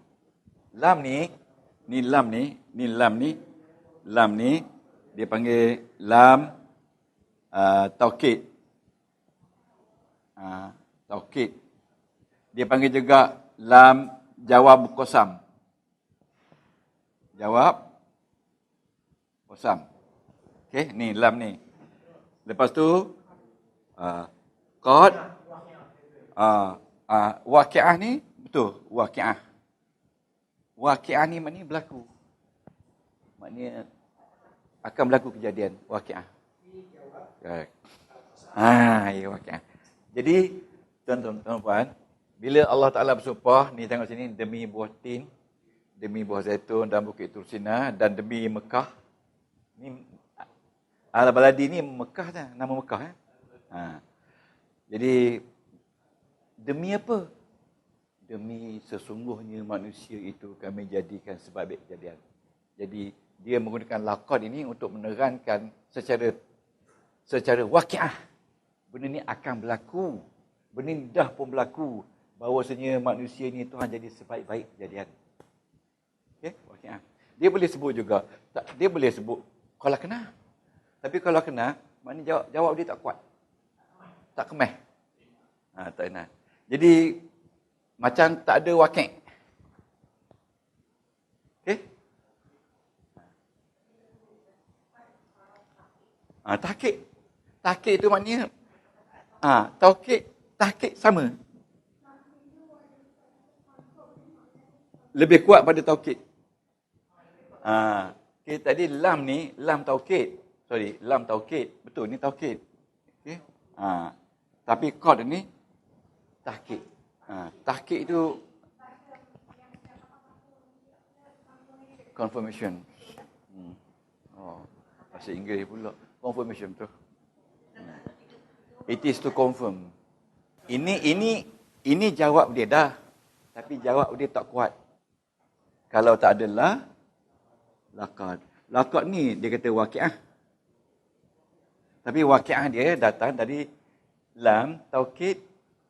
B: Lam ni, dia panggil lam taukid. Taukid. Dia panggil juga lam jawab qasam. Jawab qasam. Okey, ni lam ni. Lepas tu qad waqi'ah ni betul, waqi'ah. Waqi'ah ni maknanya berlaku. Maknanya akan berlaku kejadian waqi'ah. Ya waqi'ah. Jadi tuan-tuan, bila Allah Taala bersumpah, ni tengok sini, demi buah tin, demi buah zaitun dan bukit Tursina dan demi Mekah. Ni Al-Baladi ni Mekah dah, nama Mekah Jadi demi apa? Demi sesungguhnya manusia itu kami jadikan sebaik kejadian. Jadi dia menggunakan laqad ini untuk menerangkan secara waqi'ah. Benda ni akan berlaku. Benda ni dah pun berlaku. Bahawasanya manusia ni Tuhan jadi sebaik-baik kejadian. Okey, waqi'ah. Dia boleh sebut juga. Dia boleh sebut kalau kena. Tapi kalau kena, maknanya jawab dia tak kuat. Tak kemeh. Tak kena. Jadi macam tak ada waqi'. Okey? Tahqiq. Tahqiq itu maknanya tahqiq sama. Lebih kuat pada taukid. Okay, tadi lam ni, lam taukid. Lam taukid. Betul, ni taukid. Okay. Tapi qad ni tahqiq. Tahqiq itu confirmation. Bahasa Inggeris pula. Confirmation tu. It is to confirm. Ini jawab dia dah. Tapi jawab dia tak kuat. Kalau tak ada la, laqad. Laqad ni dia kata waqi'ah. Tapi waqi'ah dia datang dari lam, taukid,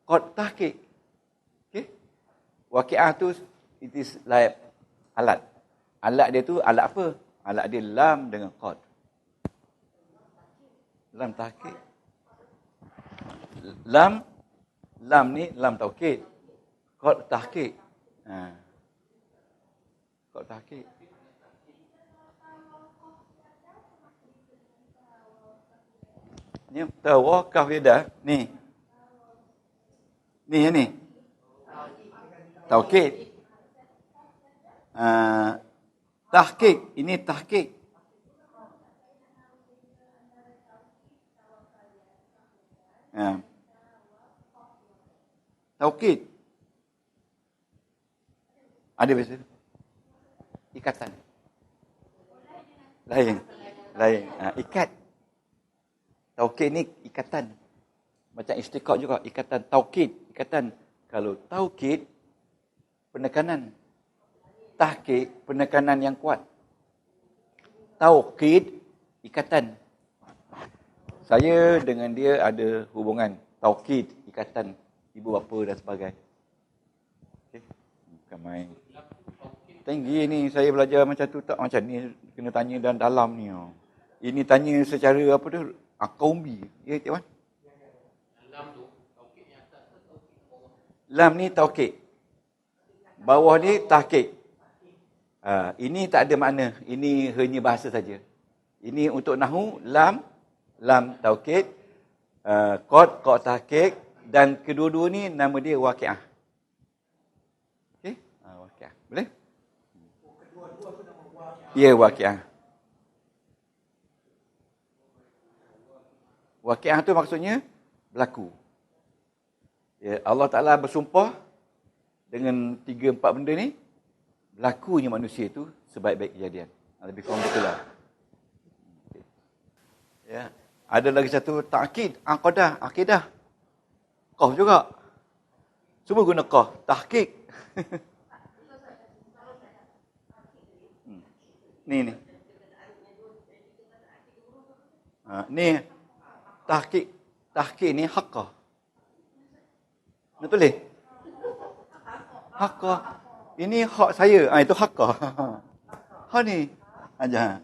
B: qad, tahqiq. Okey? Waqi'ah tu it is like alat. Alat dia tu alat apa? Alat dia lam dengan qad. Lam tahqiq. Lam ni lam taukid. Qad tahqiq. Qad tahqiq. Ni tawakaf dia dah. Ni. Ni yang ni. Taukid. Tahqiq. Ini tahqiq. Taukid. Ada biasa. Ikatan. Lain. Ikat. Taukid ni ikatan. Macam istiqaq juga. Ikatan. Taukid. Ikatan. Kalau taukid, penekanan. Tahqiq, penekanan yang kuat. Taukid, ikatan. Saya dengan dia ada hubungan. Taukid, ikatan. Ibu bapa dan sebagainya. Okay. Bukan main. Tinggi ni, saya belajar macam tu tak macam ni. Kena tanya dan dalam ni. Ini tanya secara apa tu? Akaumbi. Ya, Tuan? Lam ni taukid. Bawah ni tahqiq. Ini tak ada makna. Ini hanya bahasa saja. Ini untuk nahu, lam taukid, qad tahqiq, dan kedua-dua ni nama dia waqi'ah. Okey? Waqi'ah. Boleh? Kedua-dua tu nama waqi'ah. Ya, waqi'ah. Waqi'ah tu maksudnya berlaku. Ya, Allah Ta'ala bersumpah dengan 3-4 benda ni, berlakunya manusia itu sebaik-baik kejadian. Lebih kurang betul lah. Ya. Ada lagi satu ta'kid, akidah. Qaf juga. Semua guna qaf. Tahqiq. Ni. Ni. Tahqiq ni haqqah. Nak tulis? Haqqah. Ini hak saya. Itu haqqah. Ha ni. Aja.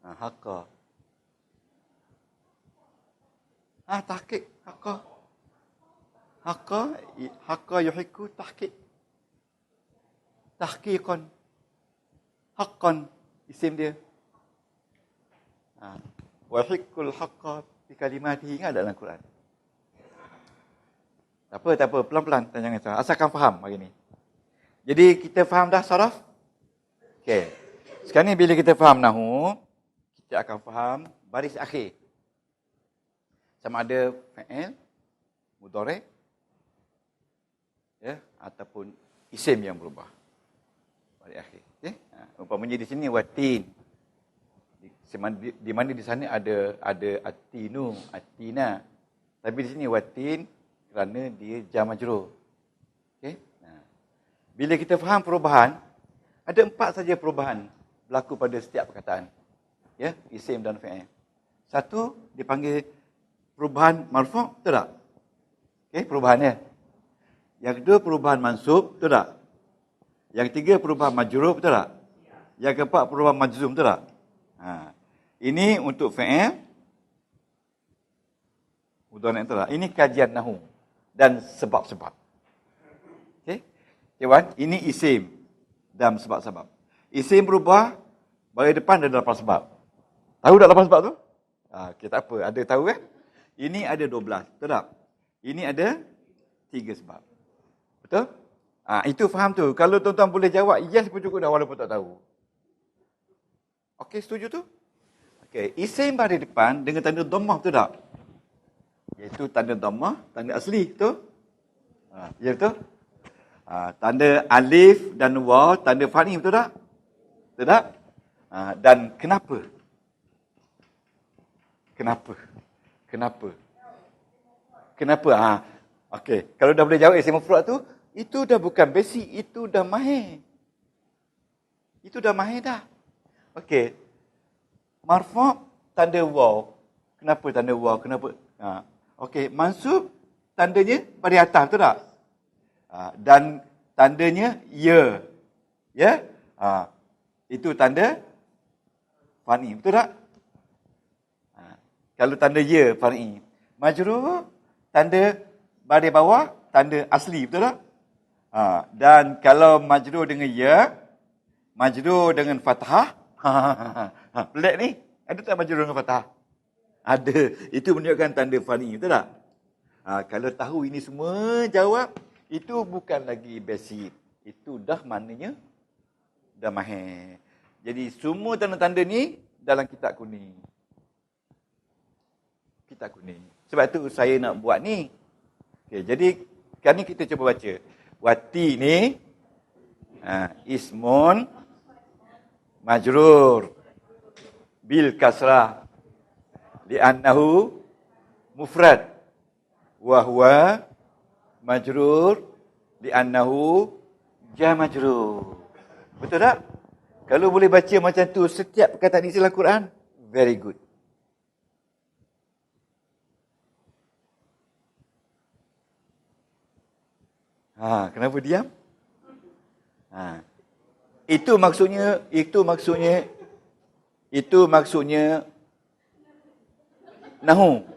B: Haqqah. Tahqiq. Haqqah. Haqqah yuhiku tahqiq. Tahqiqan. Haqqan. Isim dia. Wa yuhiqul haqqa bi kalimatihi. Ingat dalam Quran. Tak apa. Pelan-pelan. Jangan salah. Asalkan faham hari ni. Jadi, kita faham dah saraf? Okey. Sekarang ni bila kita faham nahu, kita akan faham baris akhir. Sama ada fa'il, mudhari', ya, ataupun isim yang berubah. Baris akhir. Okey. Umpamanya di sini watin. Di mana di sana ada atinu, atina. Tapi di sini watin kerana dia jar majrur. Okey. Bila kita faham perubahan, ada 4 saja perubahan berlaku pada setiap perkataan. Ya, isim dan fi'il. Satu dipanggil perubahan marfu', betul tak? Okey, perubahannya. Yang kedua perubahan mansub, betul tak? Yang ketiga perubahan majrur, betul tak? Yang keempat perubahan majzum, betul tak? Ini untuk fi'il. Mudhari' betul tak? Ini kajian nahu dan sebab-sebab. Okey. Kawan, ini isim dan sebab-sebab. Isim berubah, bagi depan ada 8 sebab. Tahu tak 8 sebab tu? Okay, tak apa. Ada tahu kan? Ini ada 12. Betul tak? Ini ada 3 sebab. Betul? Itu faham tu. Kalau tuan-tuan boleh jawab, yes pun cukup dah walaupun tak tahu. Okey, setuju tu? Okey, isim bagi depan dengan tanda dhammah, betul tak? Iaitu tanda dhammah, tanda asli, betul? Ya, betul? Tanda alif dan waw, tanda fani, betul tak? Betul tak? Dan kenapa? Kenapa? Okey, kalau dah boleh jawab isim mafrad tu, itu dah bukan basic, itu dah mahir. Itu dah mahir dah. Okey. Marfu' tanda waw. Kenapa tanda waw? Kenapa? Okey, mansub tandanya pada atas, betul tak? Dan tandanya ya. Ya? Itu tanda fani, betul tak? Kalau tanda ya, fani. Majrur, tanda baris bawah, tanda asli, betul tak? Dan kalau majrur dengan ya, majrur dengan fathah, pelik ni. Ada tak majrur dengan fathah? Ada. Itu menunjukkan tanda fani, betul tak? Kalau tahu ini semua, jawab, itu bukan lagi basic. Itu dah maknanya, dah mahir. Jadi semua tanda-tanda ni dalam kitab kuning. Kitab kuning. Sebab tu saya nak buat ni. Okay, jadi sekarang ni kita cuba baca. Wati ni ismun majrur bil kasrah li'annahu mufrad wa huwa majrur li'annahu jar majrur. Betul tak? Kalau boleh baca macam tu setiap perkataan isi dalam Quran, very good. Kenapa diam? Itu maksudnya nahu.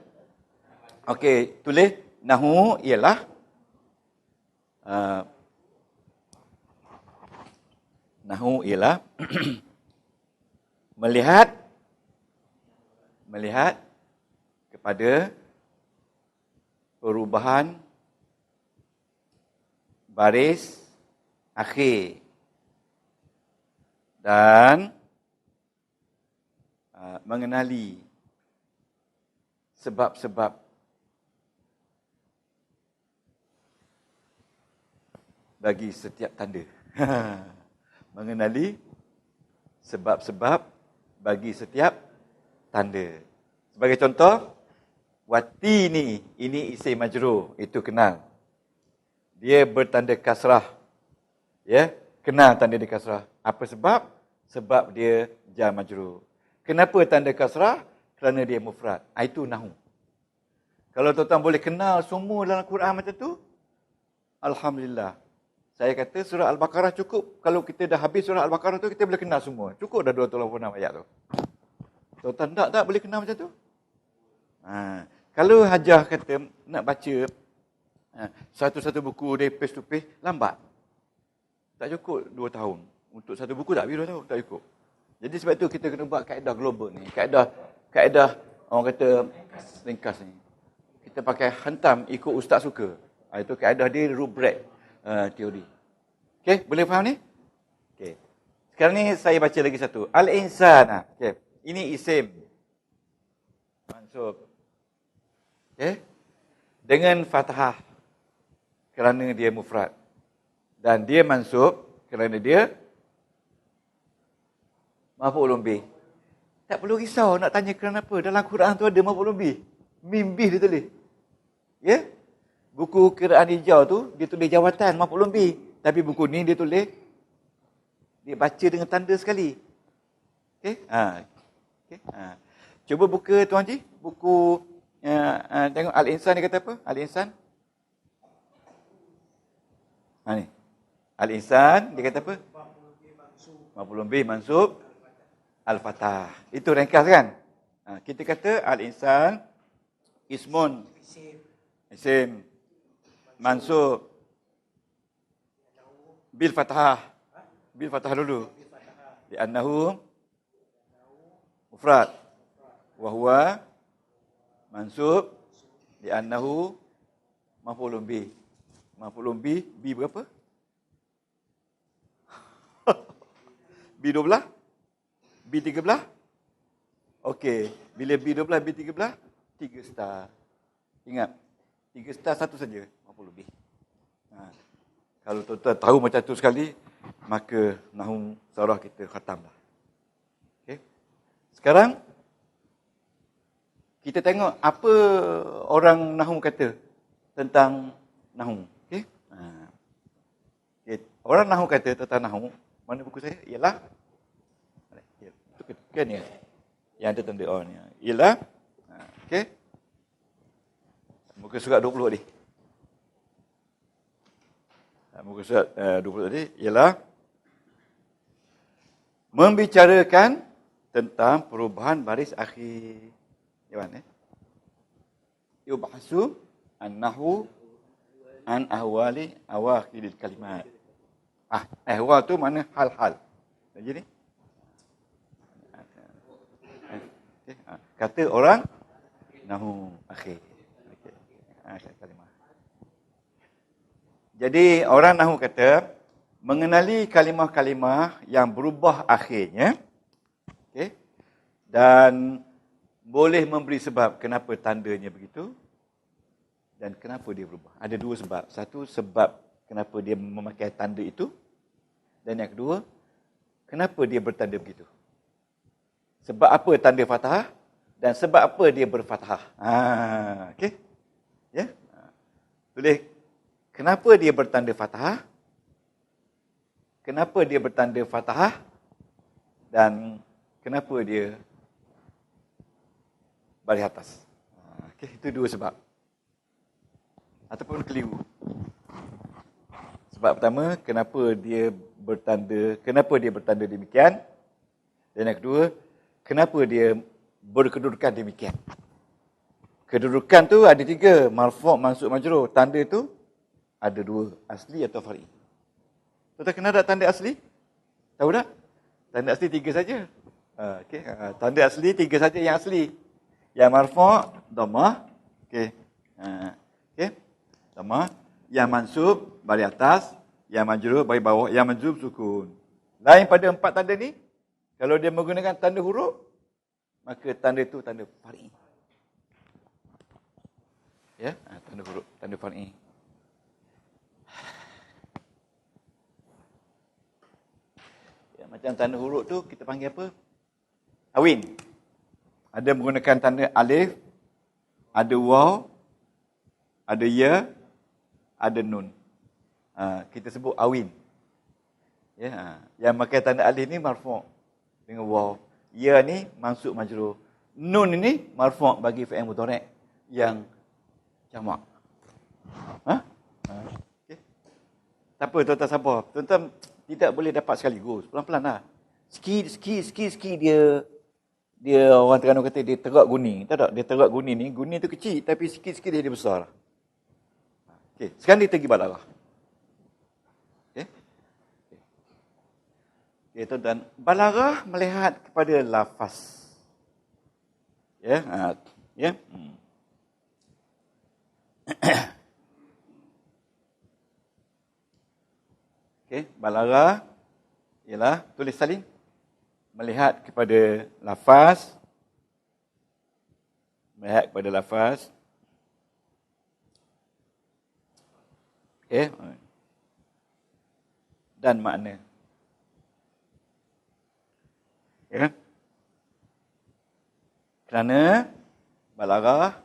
B: Okey, tulis nahu ialah nahu ialah melihat kepada perubahan baris akhir dan mengenali sebab-sebab bagi setiap tanda. Mengenali sebab-sebab bagi setiap tanda. Sebagai contoh, wati ini isim majrur, itu kenal. Dia bertanda kasrah. Ya, kenal tanda dia kasrah. Apa sebab? Sebab dia jar majrur. Kenapa tanda kasrah? Kerana dia mufrad. Itu nahu. Kalau tuan-tuan boleh kenal semua dalam Quran macam tu, alhamdulillah. Saya kata surah Al-Baqarah cukup. Kalau kita dah habis surah Al-Baqarah tu, kita boleh kenal semua. Cukup dah 286 ayat tu. Tuan-tuan tak boleh kenal macam tu? Kalau Hajah kata nak baca satu-satu buku dari page to page, lambat. Tak cukup 2 tahun. Untuk satu buku tak habis 2 tahun, tak cukup. Jadi sebab tu kita kena buat kaedah global ni. Kaedah orang kata ringkas ni. Kita pakai hantam ikut ustaz suka. Itu kaedah dia rubrek teori. Okey, boleh faham ni? Okey. Sekarang ni saya baca lagi satu. Al-insan. Okey. Ini isim mansub. Okey. Dengan fathah kerana dia mufrad. Dan dia mansub kerana dia maf'ulun bih. Tak perlu risau nak tanya kerana apa. Dalam Quran tu ada maf'ulun bih. Mim bih dia tulis. Ya? Buku kiraan hijau tu dia tulis jawatan maf'ulun bih. Tapi buku ni dia tulis dia baca dengan tanda sekali. Okey? Okey. Cuba buka Tuan Haji, buku tengok Al-Insan dia kata apa? Al-Insan. Ni. Al-Insan dia kata apa? Maf'ulun bih mansub al-fatah. Itu ringkas kan? Kita kata al-insan ismun isim mansub bil fathah. Bil fathah dulu. Li'annahu mufrad wa huwa mansub li'annahu maf'ulun bih. Maf'ulun bih, bi berapa? B12? B13? Okey. Bila B12, B13? 3 star. Ingat, 3 star satu saja. Apa lebih? Kalau tuan-tuan tahu macam tu sekali, maka nahwu sarah kita khatamlah. Okey. Sekarang, kita tengok apa orang nahwu kata tentang nahu. Okey. Okay. Orang nahu kata tentang nahu, mana buku saya? Ialah itu kan ya. Yang ada tanda on ni. Ialah okey. Muka surat 20 tadi. Muka surat 20 tadi ialah membicarakan tentang perubahan baris akhir. Gimana? Yubhasu an-nahwu an ahwali awakhiril kalimat. Ahwal tu mana hal-hal. Jadi ni. Kata orang nahwu akhir. Kalimah. Jadi orang nahwu kata mengenali kalimah-kalimah yang berubah akhirnya. Okey. Dan boleh memberi sebab kenapa tandanya begitu dan kenapa dia berubah. Ada dua sebab. Satu, sebab kenapa dia memakai tanda itu. Dan yang kedua, kenapa dia bertanda begitu. Sebab apa tanda fathah dan sebab apa dia berfathah. Okey. Ya. Tulis kenapa dia bertanda fathah. Kenapa dia bertanda fathah dan kenapa dia baris atas. Okey, itu dua sebab. Ataupun keliru. Sebab pertama, kenapa dia bertanda demikian. Dan yang kedua, kenapa dia berkedudukan demikian. Kedudukan tu ada tiga, marfu', mansub, majrur. Tanda tu ada dua, asli atau far'i. Tuan-tuan kenal tak tanda asli? Tahu tak? Tanda asli tiga saja. Okey, tanda asli tiga saja yang asli. Yang marfu', dhammah. Okey. Okey. Dhammah. Yang mansub baris atas, yang majrur baris bawah, yang majzum sukun. Lain pada empat tanda ni, kalau dia menggunakan tanda huruf, maka tanda itu tanda far'i. Ya, tanda huruf, tanda far'i. Ya, macam tanda huruf tu kita panggil apa? Awin. Ada menggunakan tanda alif, ada waw, ada ya, ada nun. Kita sebut awin. Ya, yang pakai tanda alif ni marfu' dengan waw. Ya ni mansub majrur. Nun ini marfu' bagi fi'il mudhari' yang jamak. Okay. Tak apa, tuan-tuan sabar. Tuan-tuan tidak boleh dapat sekaligus. Pelan-pelan lah. Sikit dia orang Terengganu kata dia terak guni. Tahu tak? Dia terak guni ni. Guni tu kecil tapi sikit-sikit dia besar. Okey, sekarang dia pergi balarah. Okey. Okey, tuan-tuan, balarah melihat kepada lafaz. Ya, ya. Okey, balarah ialah tulis salin melihat kepada lafaz, melihat kepada lafaz. Okey. Dan makna. Ya. Kerana balarah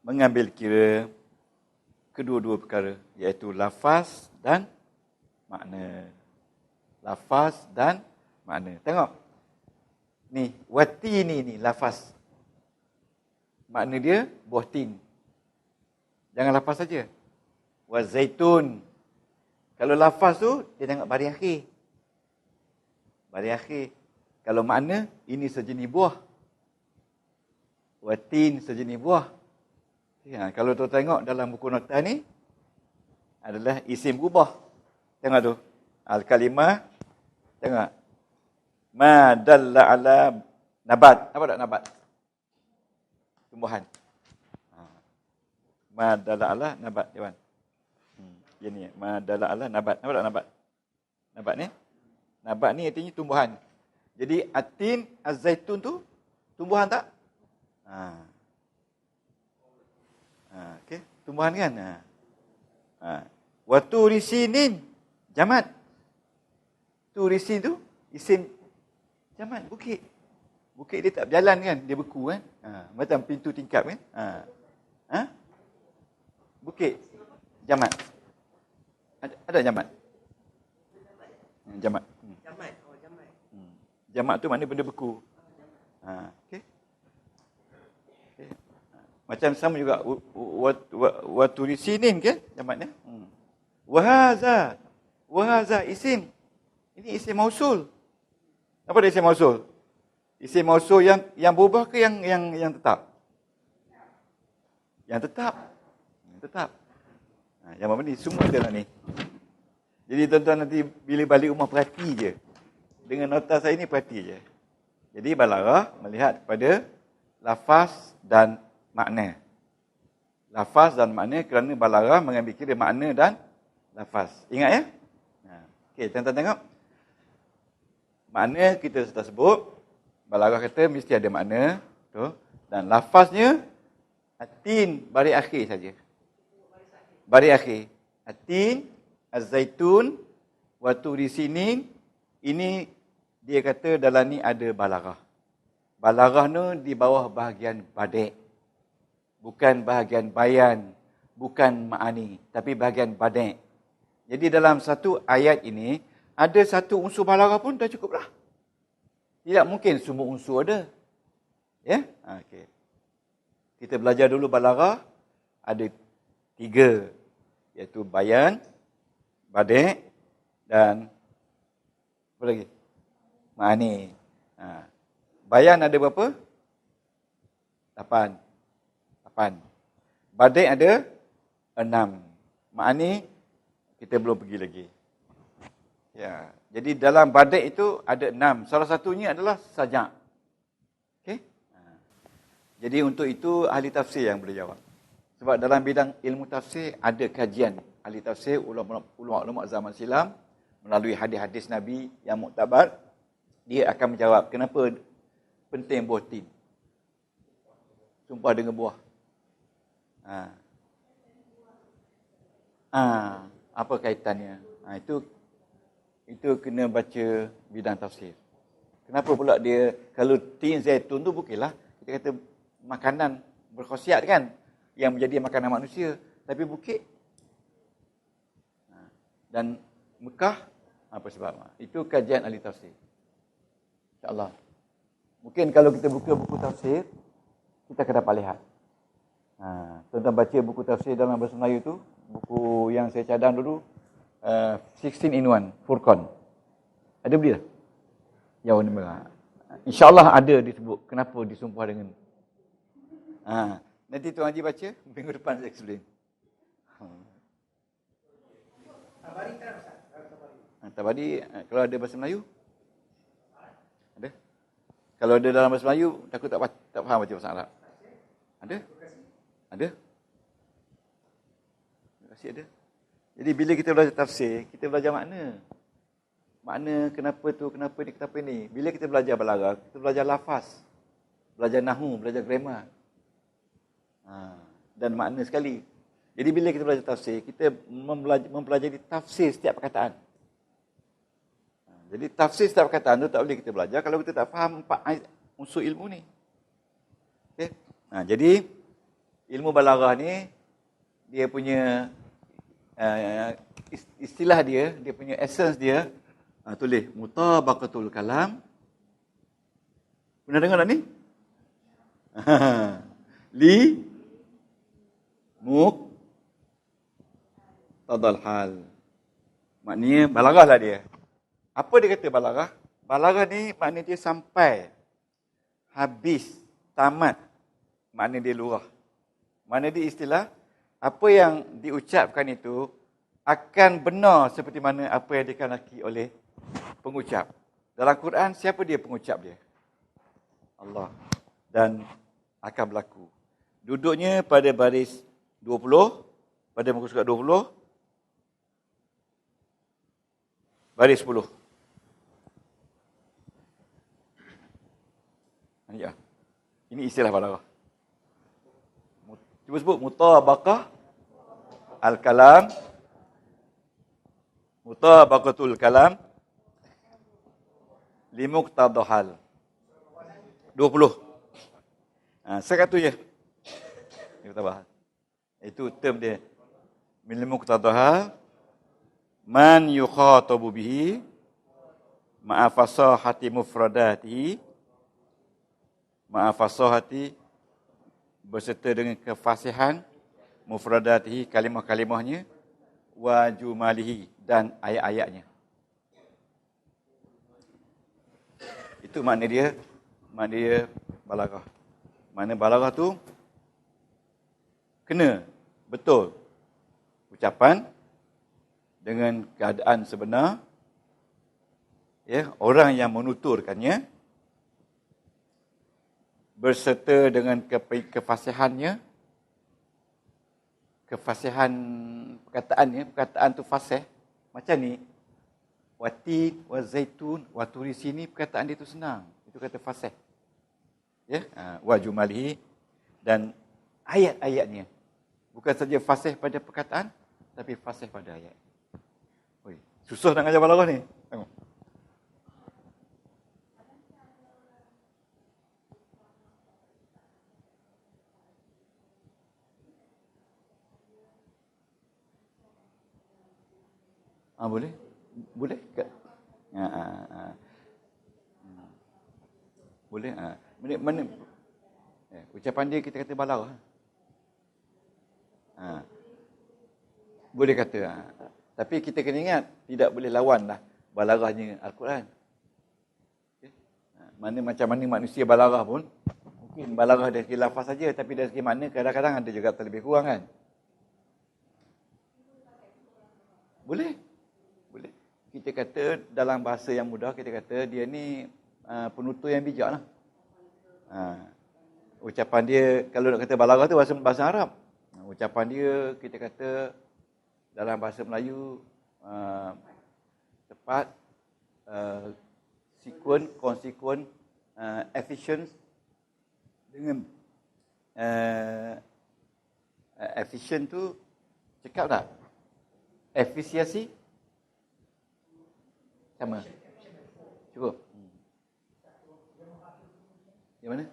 B: mengambil kira kedua-dua perkara, iaitu lafaz dan makna. Lafaz dan makna. Tengok. Ni, wati ni lafaz. Makna dia buah tin. Jangan lafaz saja. Wa zaitun. Kalau lafaz tu, dia tengok baris akhir. Baris akhir. Kalau makna, ini sejenis buah. Watin sejenis buah. Ya, kalau tu tengok dalam buku nota ni, adalah isim berubah. Tengok tu. Al-kalimah. Tengok. Ma dalla ala nabat. Apa tak nabat? Tumbuhan. Ma dalla ala nabat. Dewan. Ini. Ma dalla ala nabat. Apa tak nabat? Nabat ni? Nabat ni artinya tumbuhan. Jadi atin, az-zaitun tu tumbuhan tak? Okey, tumbuhan kan? Wa turisinin jamat. Turisin tu isim jamat, bukit. Bukit dia tak berjalan kan? Dia beku kan? Macam pintu tingkap kan? Bukit. Jamat. Ada jamat? Jamat.
C: Jamat. Oh, jamat.
B: Jamat tu maknanya benda beku. Okey. Macam sama juga waturi sinin ke jamatnya? Wahaza isim. Ini isim mausul. Apa dia isim mausul? Isim mausul yang berubah ke yang tetap? Yang tetap. Tetap. Yang mana ni semua ada lah ni. Jadi tuan-tuan nanti bila balik rumah perhati je. Dengan nota saya ni perhati je. Jadi balaghah melihat kepada lafaz dan makna. Lafaz dan makna kerana balaghah mengambil kira makna dan lafaz. Ingat ya? Okey, tuan-tuan tengok. Makna kita sudah sebut. Balaghah kata mesti ada makna. Betul? Dan lafaznya atin baris akhir saja. Baris akhir. Atin, az-zaitun, wa turi sinin. Ini dia kata dalam ni ada balaghah. Balaghah ni di bawah bahagian badai. Bukan bahagian bayan, bukan ma'ani, tapi bahagian badai. Jadi dalam satu ayat ini, ada satu unsur balaghah pun dah cukup lah. Tidak mungkin semua unsur ada. Ya? Okey. Kita belajar dulu balaghah. Ada 3. Iaitu bayan, badai dan apa lagi? Ma'ani. Bayan ada berapa? 8. Badai ada 6. Ma'ani kita belum pergi lagi. Ya, jadi dalam badai itu ada 6. Salah satunya adalah sajak. Okey? Jadi untuk itu ahli tafsir yang boleh jawab. Sebab dalam bidang ilmu tafsir ada kajian ahli tafsir ulama-ulama zaman silam melalui hadis-hadis Nabi yang muktabar, dia akan menjawab kenapa penting buah tin. Sumpah dengan buah. Apa kaitannya? Itu kena baca bidang tafsir. Kenapa pula dia kalau tin zaitun tu bukanlah kita kata makanan berkhasiat kan yang menjadi makanan manusia, tapi bukit. Dan Mekah apa sebab? Itu kajian ahli tafsir. InsyaAllah. Mungkin kalau kita buka buku tafsir, kita akan dapat lihat. Tuan-tuan baca buku tafsir dalam bahasa Melayu tu, buku yang saya cadang dulu, 16 in 1, Furqan. Ada beli tak? Yang warna merah. InsyaAllah ada disebut kenapa disumpah dengan. Nanti Tuan Haji baca, minggu depan saya explain.
C: Tabari tak Ustaz?
B: Tabari, kalau ada bahasa Melayu? Ada? Kalau ada dalam bahasa Melayu, takut tak faham baca bahasa Arab? Ada? Ada? Terima kasih ada. Jadi bila kita belajar tafsir, kita belajar makna. Makna kenapa tu, kenapa ni, kenapa ni. Bila kita belajar balaghah, kita belajar lafaz. Belajar nahu, belajar grammar. Dan makna sekali. Jadi bila kita belajar tafsir, kita mempelajari tafsir setiap perkataan. Jadi tafsir setiap perkataan tu tak boleh kita belajar kalau kita tak faham 4 unsur ilmu ni. Okay? Jadi ilmu balaghah ni dia punya istilah dia punya essence dia, tulis mutabaqatul kalam. Pernah dengar tak ni? Li muqtadal hal. Maknanya balaghah lah dia. Apa dia kata balaghah? Balaghah ni makna dia sampai, habis, tamat. Makna dia lurah. Makna dia istilah, apa yang diucapkan itu akan benar seperti mana apa yang dikehendaki oleh pengucap. Dalam Quran, siapa dia pengucap dia? Allah. Dan akan berlaku. Duduknya pada baris 20, pada muka surat 20, baris 10. Ini istilah balaghah. Cuba sebut mutabaqah al-kalam. Mutabaqatul kalam limuqtadahal. 20. Satu je. Itu term dia. Min muqtadaha man yukhatabu bihi ma'a fasahati mufradatihi, ma'a fasahati berserta dengan kefasihan mufradatihi, kalimah-kalimahnya, wa jumalihi dan ayat-ayatnya. Itu makna dia balaghah. Makna balaghah tu kena betul ucapan dengan keadaan sebenar, ya, orang yang menuturkannya berserta dengan kefasihannya, kefasihan perkataannya, perkataan tu fasih. Macam ni, watin, wazaitun, waturi, sini perkataan dia tu senang. Itu kata fasih. Ya, wa jumalihi dan ayat-ayatnya. Bukan saja fasih pada perkataan, tapi fasih pada ayat. Oi, susah nak ngajar balaghah ni. Tengok. Boleh? Boleh? Boleh? Mana? Ucapan dia kita kata balaghah. Boleh kata. Tapi kita kena ingat, tidak boleh lawan lah balaghahnya Al-Quran. Okay? Mana macam mana manusia balaghah pun, mungkin balaghah dari segi lafaz saja, tapi dari segi makna kadang-kadang ada juga terlebih kurang kan. Boleh? Boleh. Kita kata dalam bahasa yang mudah, kita kata dia ni penutur yang bijak lah. Ucapan dia, kalau nak kata balaghah tu bahasa Arab. Ucapan dia, kita kata dalam bahasa Melayu, tepat, konsekuen, efficient, dengan efficient tu cakap tak? Efisiensi sama. Cukup. Yang mana?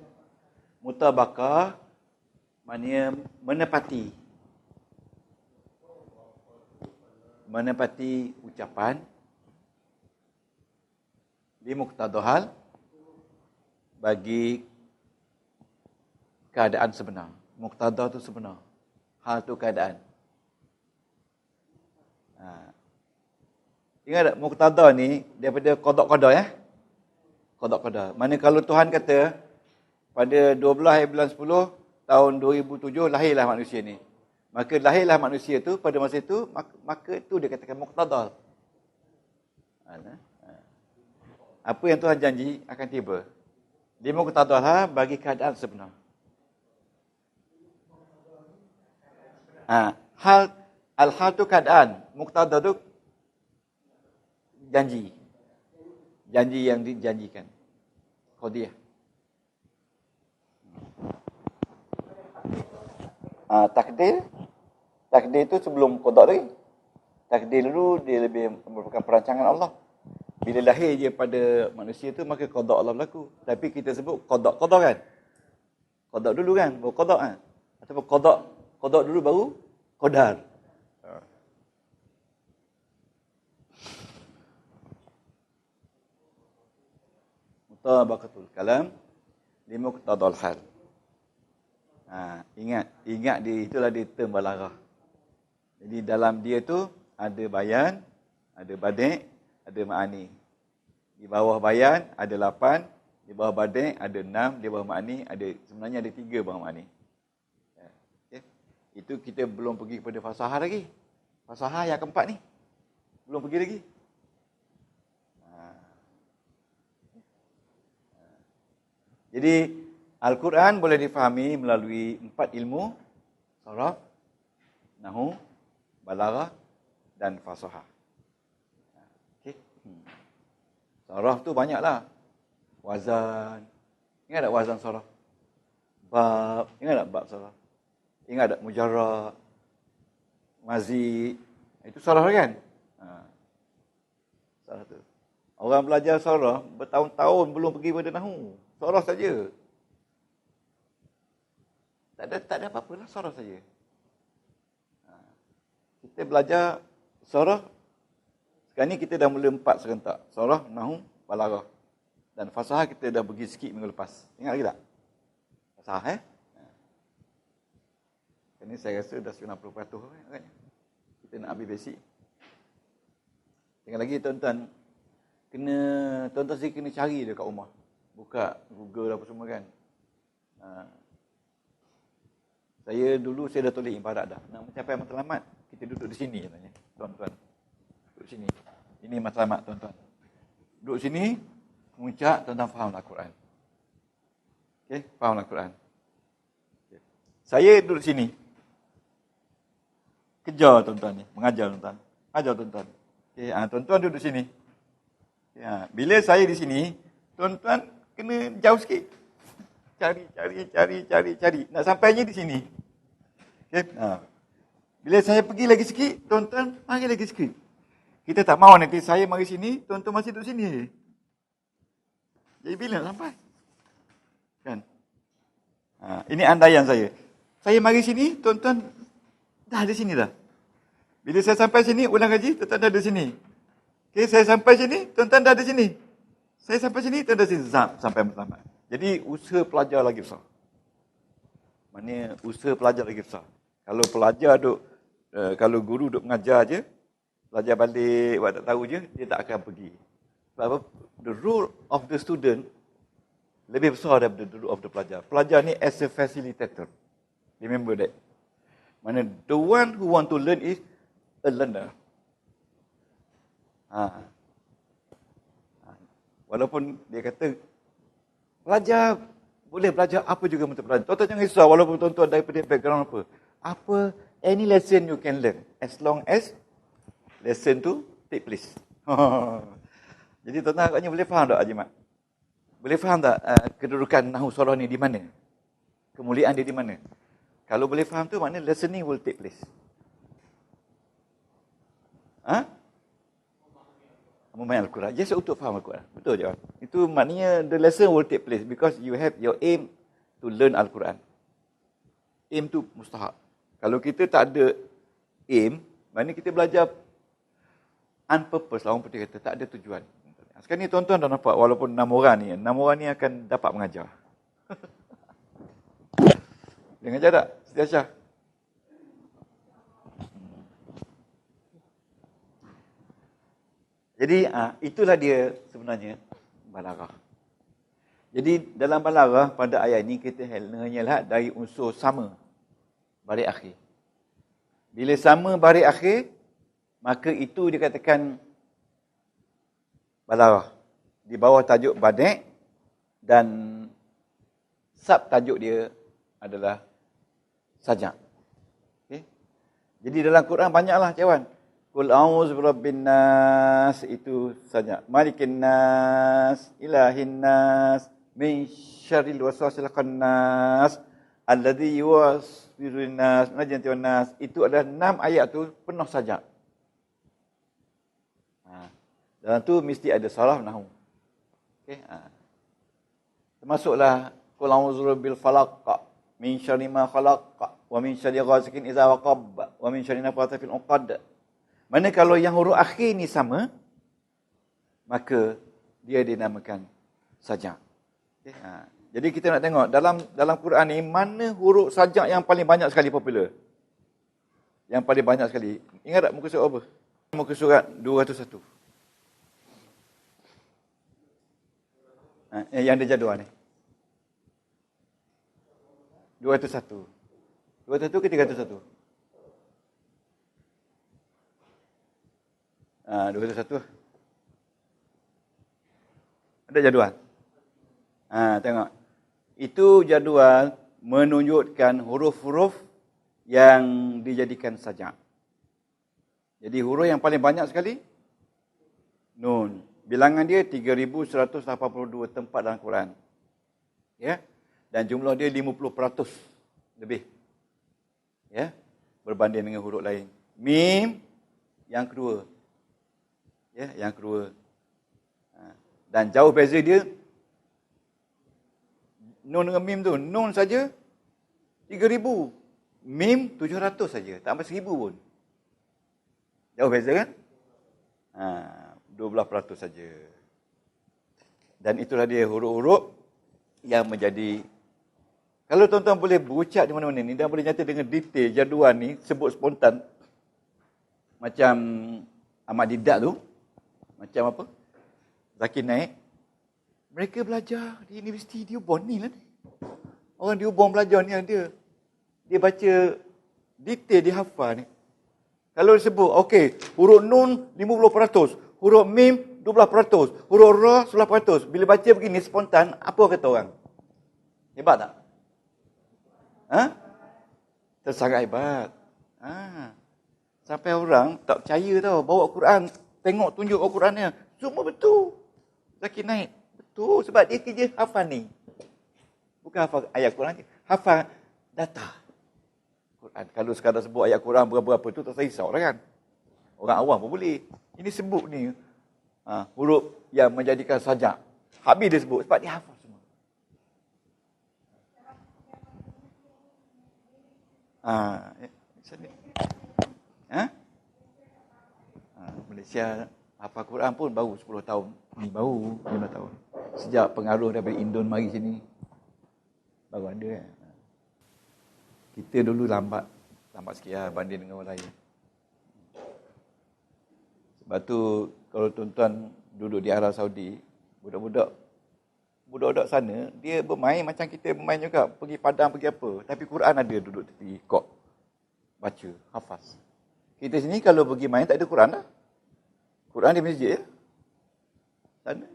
B: Mutabaqah maknanya menepati ucapan di muqtadahal bagi keadaan sebenar. Muqtadah tu sebenar. Hal tu keadaan. Ingat tak, muqtadah ni daripada qada' ya. Qada'. Mana kalau Tuhan kata pada 12 hari bulan 10 tahun 2007 lahirlah manusia ni. Maka lahirlah manusia tu pada masa itu, maka itu dia katakan muqtadah. Apa yang Tuhan janji akan tiba. Dia muqtadah bagi keadaan sebenar. Hal tu keadaan, muqtadah tu janji yang dijanjikan. Qadiyah. Takdir itu sebelum qada' lagi. Takdir dulu dia lebih merupakan perancangan Allah. Bila lahir je pada manusia tu, maka qada' Allah berlaku. Tapi kita sebut qada' kan. Qada' dulu kan, baru qada' kan. Ataupun qada' dulu baru qadar. Mutabaqatul kalam li muqtadal hal. Ingat dia, itulah dia term balaghah. Jadi dalam dia tu ada bayan, ada badi', ada ma'ani. Di bawah bayan ada 8, di bawah badi' ada 6, di bawah ma'ani sebenarnya ada 3 bawah ma'ani. Okay. Itu kita belum pergi kepada fasahah lagi. Fasahah yang keempat ni belum pergi lagi. Jadi Al-Quran boleh difahami melalui 4 ilmu: saraf, nahwu, balaghah dan fasahah. Okey. Saraf tu banyaklah. Wazan. Ingat tak wazan saraf? Bab. Ingat tak bab saraf? Ingat tak mujarrad? Mazid. Itu saraf kan? Saraf tu. Orang belajar saraf bertahun-tahun belum pergi pada nahwu. Saraf saja. Tak ada apa-apalah, saraf saja. kita belajar surah. Sekarang ni kita dah mula 4 serentak. Surah, Nahu, Balaghah. Dan fasahah kita dah pergi sikit minggu lepas. Ingat lagi tak? Fasahah Ini saya rasa dah 90% agaknya. Kita nak ambil basic. Tinggal lagi tuan-tuan, tuan-tuan sendiri kena cari dia kat rumah. Buka Google apa semua kan. Saya dulu dah tulis ibarat dah. Nak mencapai matlamat, kita duduk di sini katanya, tuan-tuan. Duduk sini. Ini matlamat tuan-tuan. Duduk sini, muncak, tuan-tuan faham Al-Quran. Okey, faham Al-Quran. Okay. Saya duduk sini. Kejar tuan-tuan ni, mengajar tuan-tuan. Ajar tuan-tuan. Okey, tuan-tuan duduk sini. Okay, bila saya di sini, tuan-tuan kena jauh sikit. Cari. Nak sampainya di sini. Okay? Bila saya pergi lagi sikit, tuan-tuan mari lagi sikit. Kita tak mahu nanti saya mari sini, tuan-tuan masih duduk sini. Jadi bila nak sampai? Kan? Ini andaian saya. Saya mari sini, tuan-tuan dah di sini dah. Bila saya sampai sini, ulang kaji, tuan-tuan dah di sini. Okay, saya sampai sini, tuan-tuan dah di sini. Saya sampai sini, tuan-tuan dah di sini. Sampai selamat. Jadi usaha pelajar lagi besar. Maknanya usaha pelajar lagi besar. Kalau pelajar kalau guru duk mengajar je, pelajar balik buat tak tahu je, dia tak akan pergi. Sebab apa? The role of the student lebih besar daripada the role of the pelajar. Pelajar ni as a facilitator. Remember that. Mana the one who want to learn is a learner. Walaupun dia kata pelajar boleh belajar apa juga untuk belajar. Tuan-tuan jangan risau walaupun tuan-tuan daripada background apa. Any lesson you can learn as long as lesson tu take place. Jadi tuan-tuan agaknya boleh faham tak Haji Mat? Boleh faham tak kedudukan Nahu Surah ni di mana? Kemuliaan dia di mana? Kalau boleh faham tu maknanya listening will take place. Memahami Al-Quran. Just untuk faham Al-Quran. Betul je. Itu maknanya the lesson will take place because you have your aim to learn Al-Quran. Aim tu mustahak. Kalau kita tak ada aim, maknanya kita belajar unpurpose lah. Orang putih kata, tak ada tujuan. Sekarang ni tuan-tuan dah nampak, walaupun 6 orang ni akan dapat mengajar. Dia mengajar tak? Siti Aisyah? Jadi itulah dia sebenarnya balaghah. Jadi dalam balaghah pada ayat ini kita hanyalah dari unsur sama baris akhir. Bila sama baris akhir, maka itu dikatakan balaghah. Di bawah tajuk badi' dan sub tajuk dia adalah sajak. Okay? Jadi dalam Quran banyaklah cawan. Qul a'udzu birabbin nas, itu saja. Malikin nas, ilahin nas, min syarril waswasil khannas, alladzi yuwaswisu nas, najati nas. Itu adalah 6 ayat tu penuh sajak. Dalam tu mesti ada saraf nahwu. Okey, termasuklah qul a'udzu birabbil falaq, min syarri ma khalaq, wa min syarri ghasikin idza waqab, wa min syarri nafathati fil 'uqad. Mana kalau yang huruf akhir ni sama, maka dia dinamakan sajak. Okay? Jadi kita nak tengok dalam Quran ni mana huruf sajak yang paling banyak sekali popular. Yang paling banyak sekali. Ingat tak muka surat apa? Muka surat 201. Yang ada jadual ni. 201. 201 ke 301? 201. Ada jadual. Tengok. Itu jadual menunjukkan huruf-huruf yang dijadikan sajak. Jadi huruf yang paling banyak sekali nun. Bilangan dia 3182 tempat dalam Quran. Ya. Dan jumlah dia 50% lebih. Ya. Berbanding dengan huruf lain. Mim yang kedua. Ya, yang kedua. Dan jauh beza dia nun dengan mim tu. Nun saja 3000. Mim 700 saja. Tak sampai 1000 pun. Jauh beza kan? 12% saja. Dan itulah dia huruf-huruf yang menjadi, kalau tuan-tuan boleh berucap di mana-mana ni dan boleh nyata dengan detail jadual ni, sebut spontan, macam Ahmad Didat tu, macam apa? Zakir Naik, mereka belajar di universiti di Ubon ni lah. Orang di Ubon belajar ni dia baca detail, dia hafal ni. Kalau disebut, okey, huruf Nun 50%, huruf Mim 12%, huruf Ra 11%. Bila baca begini spontan, apa kata orang? Hebat tak? Sangat hebat. Sampai orang tak percaya tau, bawa Quran, tengok tunjuk Al-Qurannya. Semua betul. Zakir Naik. Betul, sebab dia kerja hafal ni. Bukan hafal ayat Quran, hafal data Quran. Kalau sekadar sebut ayat Quran berapa-berapa tu tak risau lah kan. Orang awam pun boleh. Ini sebut ni huruf yang menjadikan sajak. Habis dia sebut sebab dia hafal semua. Malaysia hafal Quran pun baru 10 tahun. Ni baru 5 tahun. Sejak pengaruh daripada Indon mari sini baru ada kan. Kita dulu lambat sikit lah banding dengan orang lain. Sebab tu kalau tuan-tuan duduk di Arab Saudi, budak-budak sana, dia bermain macam kita bermain juga. Pergi padang, pergi apa. Tapi Quran ada duduk tepi kok. Baca, hafaz. Kita sini kalau pergi main tak ada Quran lah. Quran di masjid ya. Sana.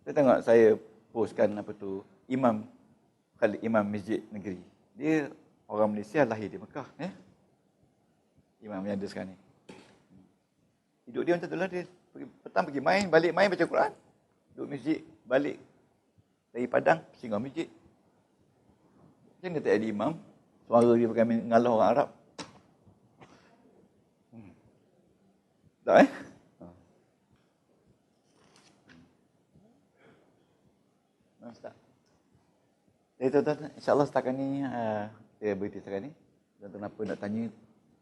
B: Saya tengok saya postkan apa tu, Imam Khalid, Imam Masjid Negeri. Dia orang Malaysia, lahir di Mekah. Imam yang ada sekarang ni. Hidup dia macam tu lah. Dia petang pergi main, balik main baca Quran. Duduk masjid, balik. Dari Padang, singgah masjid. Macam dia tak ada imam. Suara dia pakai mengalah orang Arab. Tak Ustaz. Jadi tuan-tuan, insyaAllah setakat ni, saya berhenti setakat ni. Tuan-tuan apa nak tanya,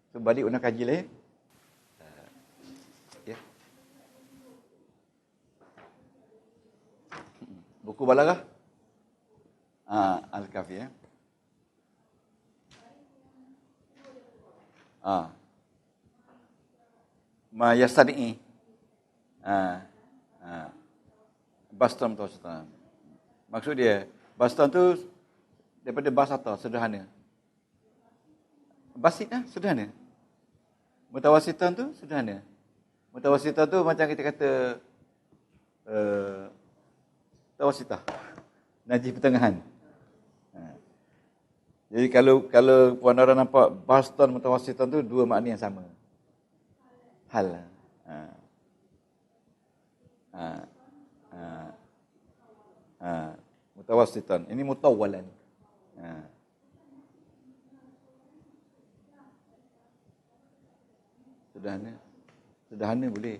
B: so balik nak kaji lah ya. Buku Balaghah. Al-Kafi ya. Ma yastadi'i. Bastam tu Ustaz. Maksud dia, bastam tu daripada basata, sederhana. Basit sederhana. Mutawasitan tu sederhana. Mutawasitan tu macam kita kata tawasitah. Najis pertengahan. Jadi kalau Puan Nara nampak bastan mutawasitan tu dua makna yang sama. Hal. Mutawasitan. Ini mutawwalan. Sederhana boleh.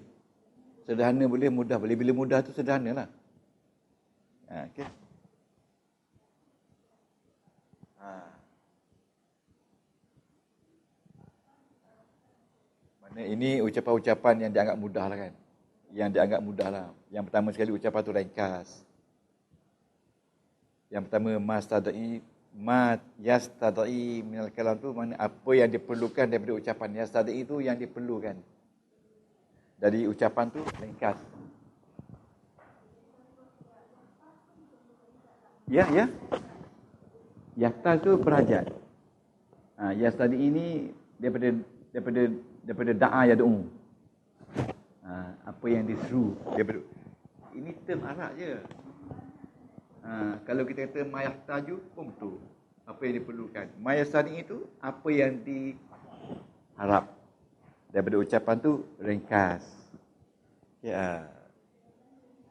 B: Sederhana boleh, mudah boleh. Bila mudah tu sederhana lah. Okey. Mana ini ucapan-ucapan yang dianggap mudah lah kan. Yang dianggap mudah lah. Yang pertama sekali ucapan tu ringkas. Yang pertama ma yastadai minal kalam tu mana apa yang diperlukan daripada ucapan. Yastadai itu yang diperlukan. Dari ucapan tu ringkas. Ya. Yasta tu berhajat. Yastadi ini daripada da'a yad'u. Apa yang diseru daripada ini term Arab je. Kalau kita kata mayahtaju pun betul. Apa yang diperlukan. Mayastadi itu apa yang diharap. Daripada ucapan tu ringkas. Ya.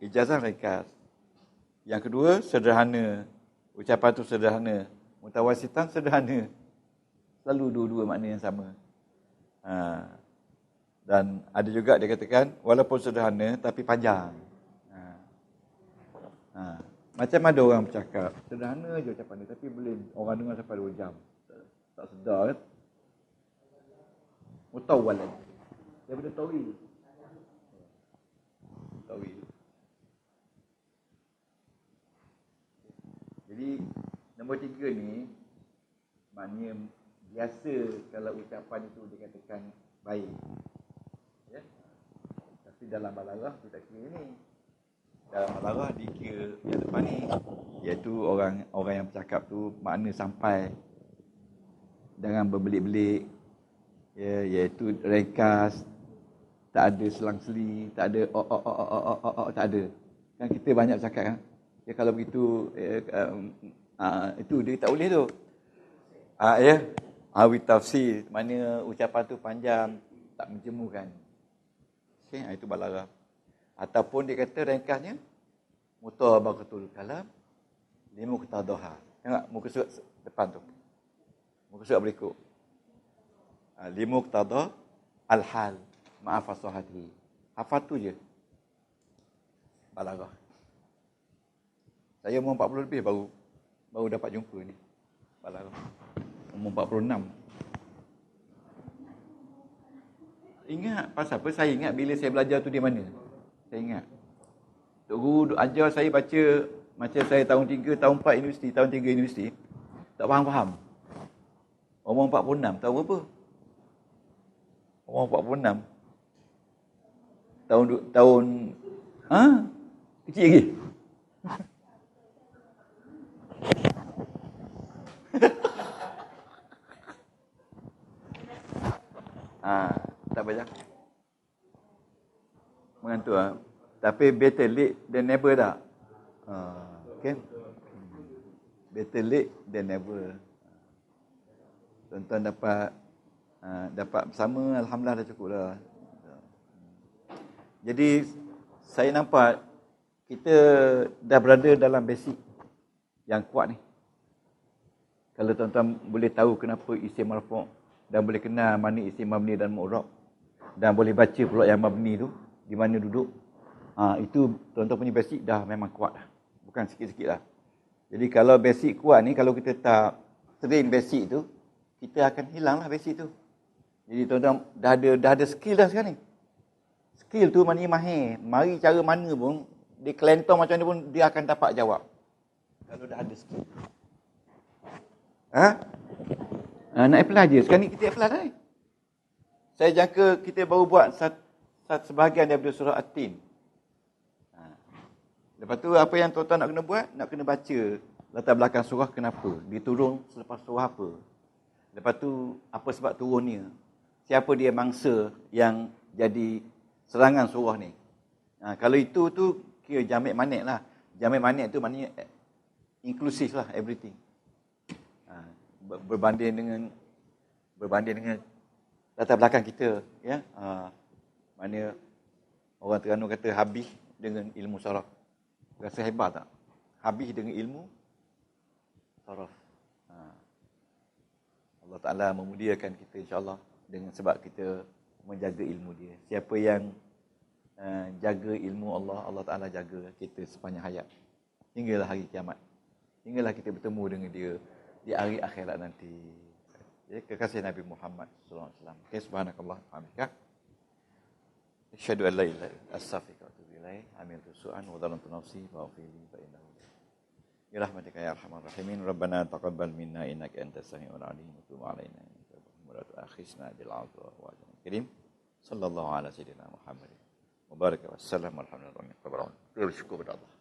B: Ijazah ringkas. Yang kedua sederhana. Ucapan tu sederhana. Mutawasitan sederhana. Selalu dua-dua makna yang sama. Dan ada juga dia katakan walaupun sederhana tapi panjang. Macam ada orang bercakap sederhana je ucapan dia tapi boleh orang dengar sampai 2 jam. Tak sedar kan? Mutawwalan. daripada tawil. Tawil. Jadi nombor 3 ni maknanya biasa kalau ucapan itu dikatakan baik. Ya. Tapi dalam balaghah kita kira ni. Dalam balaghah dikira yang depan ni iaitu orang yang bercakap tu makna sampai, jangan berbelit-belit, ya, iaitu ringkas, tak ada selang-seli, tak ada tak ada. Kan kita banyak cakap kan. Ya kalau begitu itu dia tak boleh tu. Ya, awi tafsir, mana ucapan tu panjang, tak menjemukan. Okay, itu balaghah. Ataupun dia kata ringkasnya mutabaqatul kalam li muqtadaha. Tengok muka surat depan tu. Muka surat berikut. Li muqtada al-hal ma'a fasahatihi. Hafal tu je. Balaghah. Saya umur 40 lebih baru dapat jumpa ni. Balaghah. Umur 46. Ingat pasal apa? Saya ingat bila saya belajar tu di mana? Saya ingat. Tok Guru ajar saya baca macam saya tahun 3, tahun 4 universiti, tahun 3 universiti. Tak faham-faham. Umur 46, tahu apa? Umur 46. Tahun kecil lagi. Tak banyak. Mengantuk Tapi better late than never tak? Okay. Better late than never. Tuan-tuan dapat bersama, alhamdulillah dah cukup dah. Jadi saya nampak kita dah berada dalam basic yang kuat ni. Kalau tuan-tuan boleh tahu kenapa isim marfu' dan boleh kenal mana isim mabni dan mu'rab dan boleh baca pula yang mabni tu di mana duduk, itu tuan-tuan punya basic dah memang kuat dah. Bukan sikit-sikit lah. Jadi kalau basic kuat ni, kalau kita tak train basic tu, kita akan hilang lah basic tu. Jadi tuan-tuan dah ada skill dah sekarang ni. Skill tu maknanya mahir. Mari cara mana pun, dia kelentong macam mana pun, dia akan dapat jawab. Kalau dah ada skill. Nak apply je. Sekarang ni kita apply dah ni. Saya jangka kita baru buat sebahagian daripada surah At-Tin. Lepas tu apa yang tuan-tuan nak kena buat? Nak kena baca latar belakang surah kenapa. Diturun selepas surah apa. Lepas tu apa sebab turunnya. Siapa dia mangsa yang jadi serangan surah ni. Kalau itu tu kira jamik manik lah. Jamik manik tu maknanya inklusif lah, everything. Berbanding dengan latar belakang kita, ya. Mana orang Terengganu kata habis dengan ilmu saraf. Rasa hebat tak? Habis dengan ilmu saraf. Allah Ta'ala memuliakan kita insya-Allah dengan sebab kita menjaga ilmu dia. Siapa yang jaga ilmu Allah, Allah Ta'ala jaga kita sepanjang hayat. Hinggalah hari kiamat. Hinggalah kita bertemu dengan dia di hari akhirat nanti. Ya, kekasih Nabi Muhammad sallallahu alaihi wasallam. Okay, subhanakallah wa bihamdika. Asyhadu an la ilaha illa anta astaghfiruka wa atubu ilaik. Amiltu su'an wa dhalamtu nafsi wa fili fa innahu. Ya rahmatika ya arhamar rahimin. Rabbana taqabbal minna innaka antas samiul alim wa tub alaina innaka antal akhizna bil 'afwi wal karim. Sallallahu ala sayyidina Muhammad. Wa baraka wa sallam alhamdulillah. Terima kasih kepada Allah.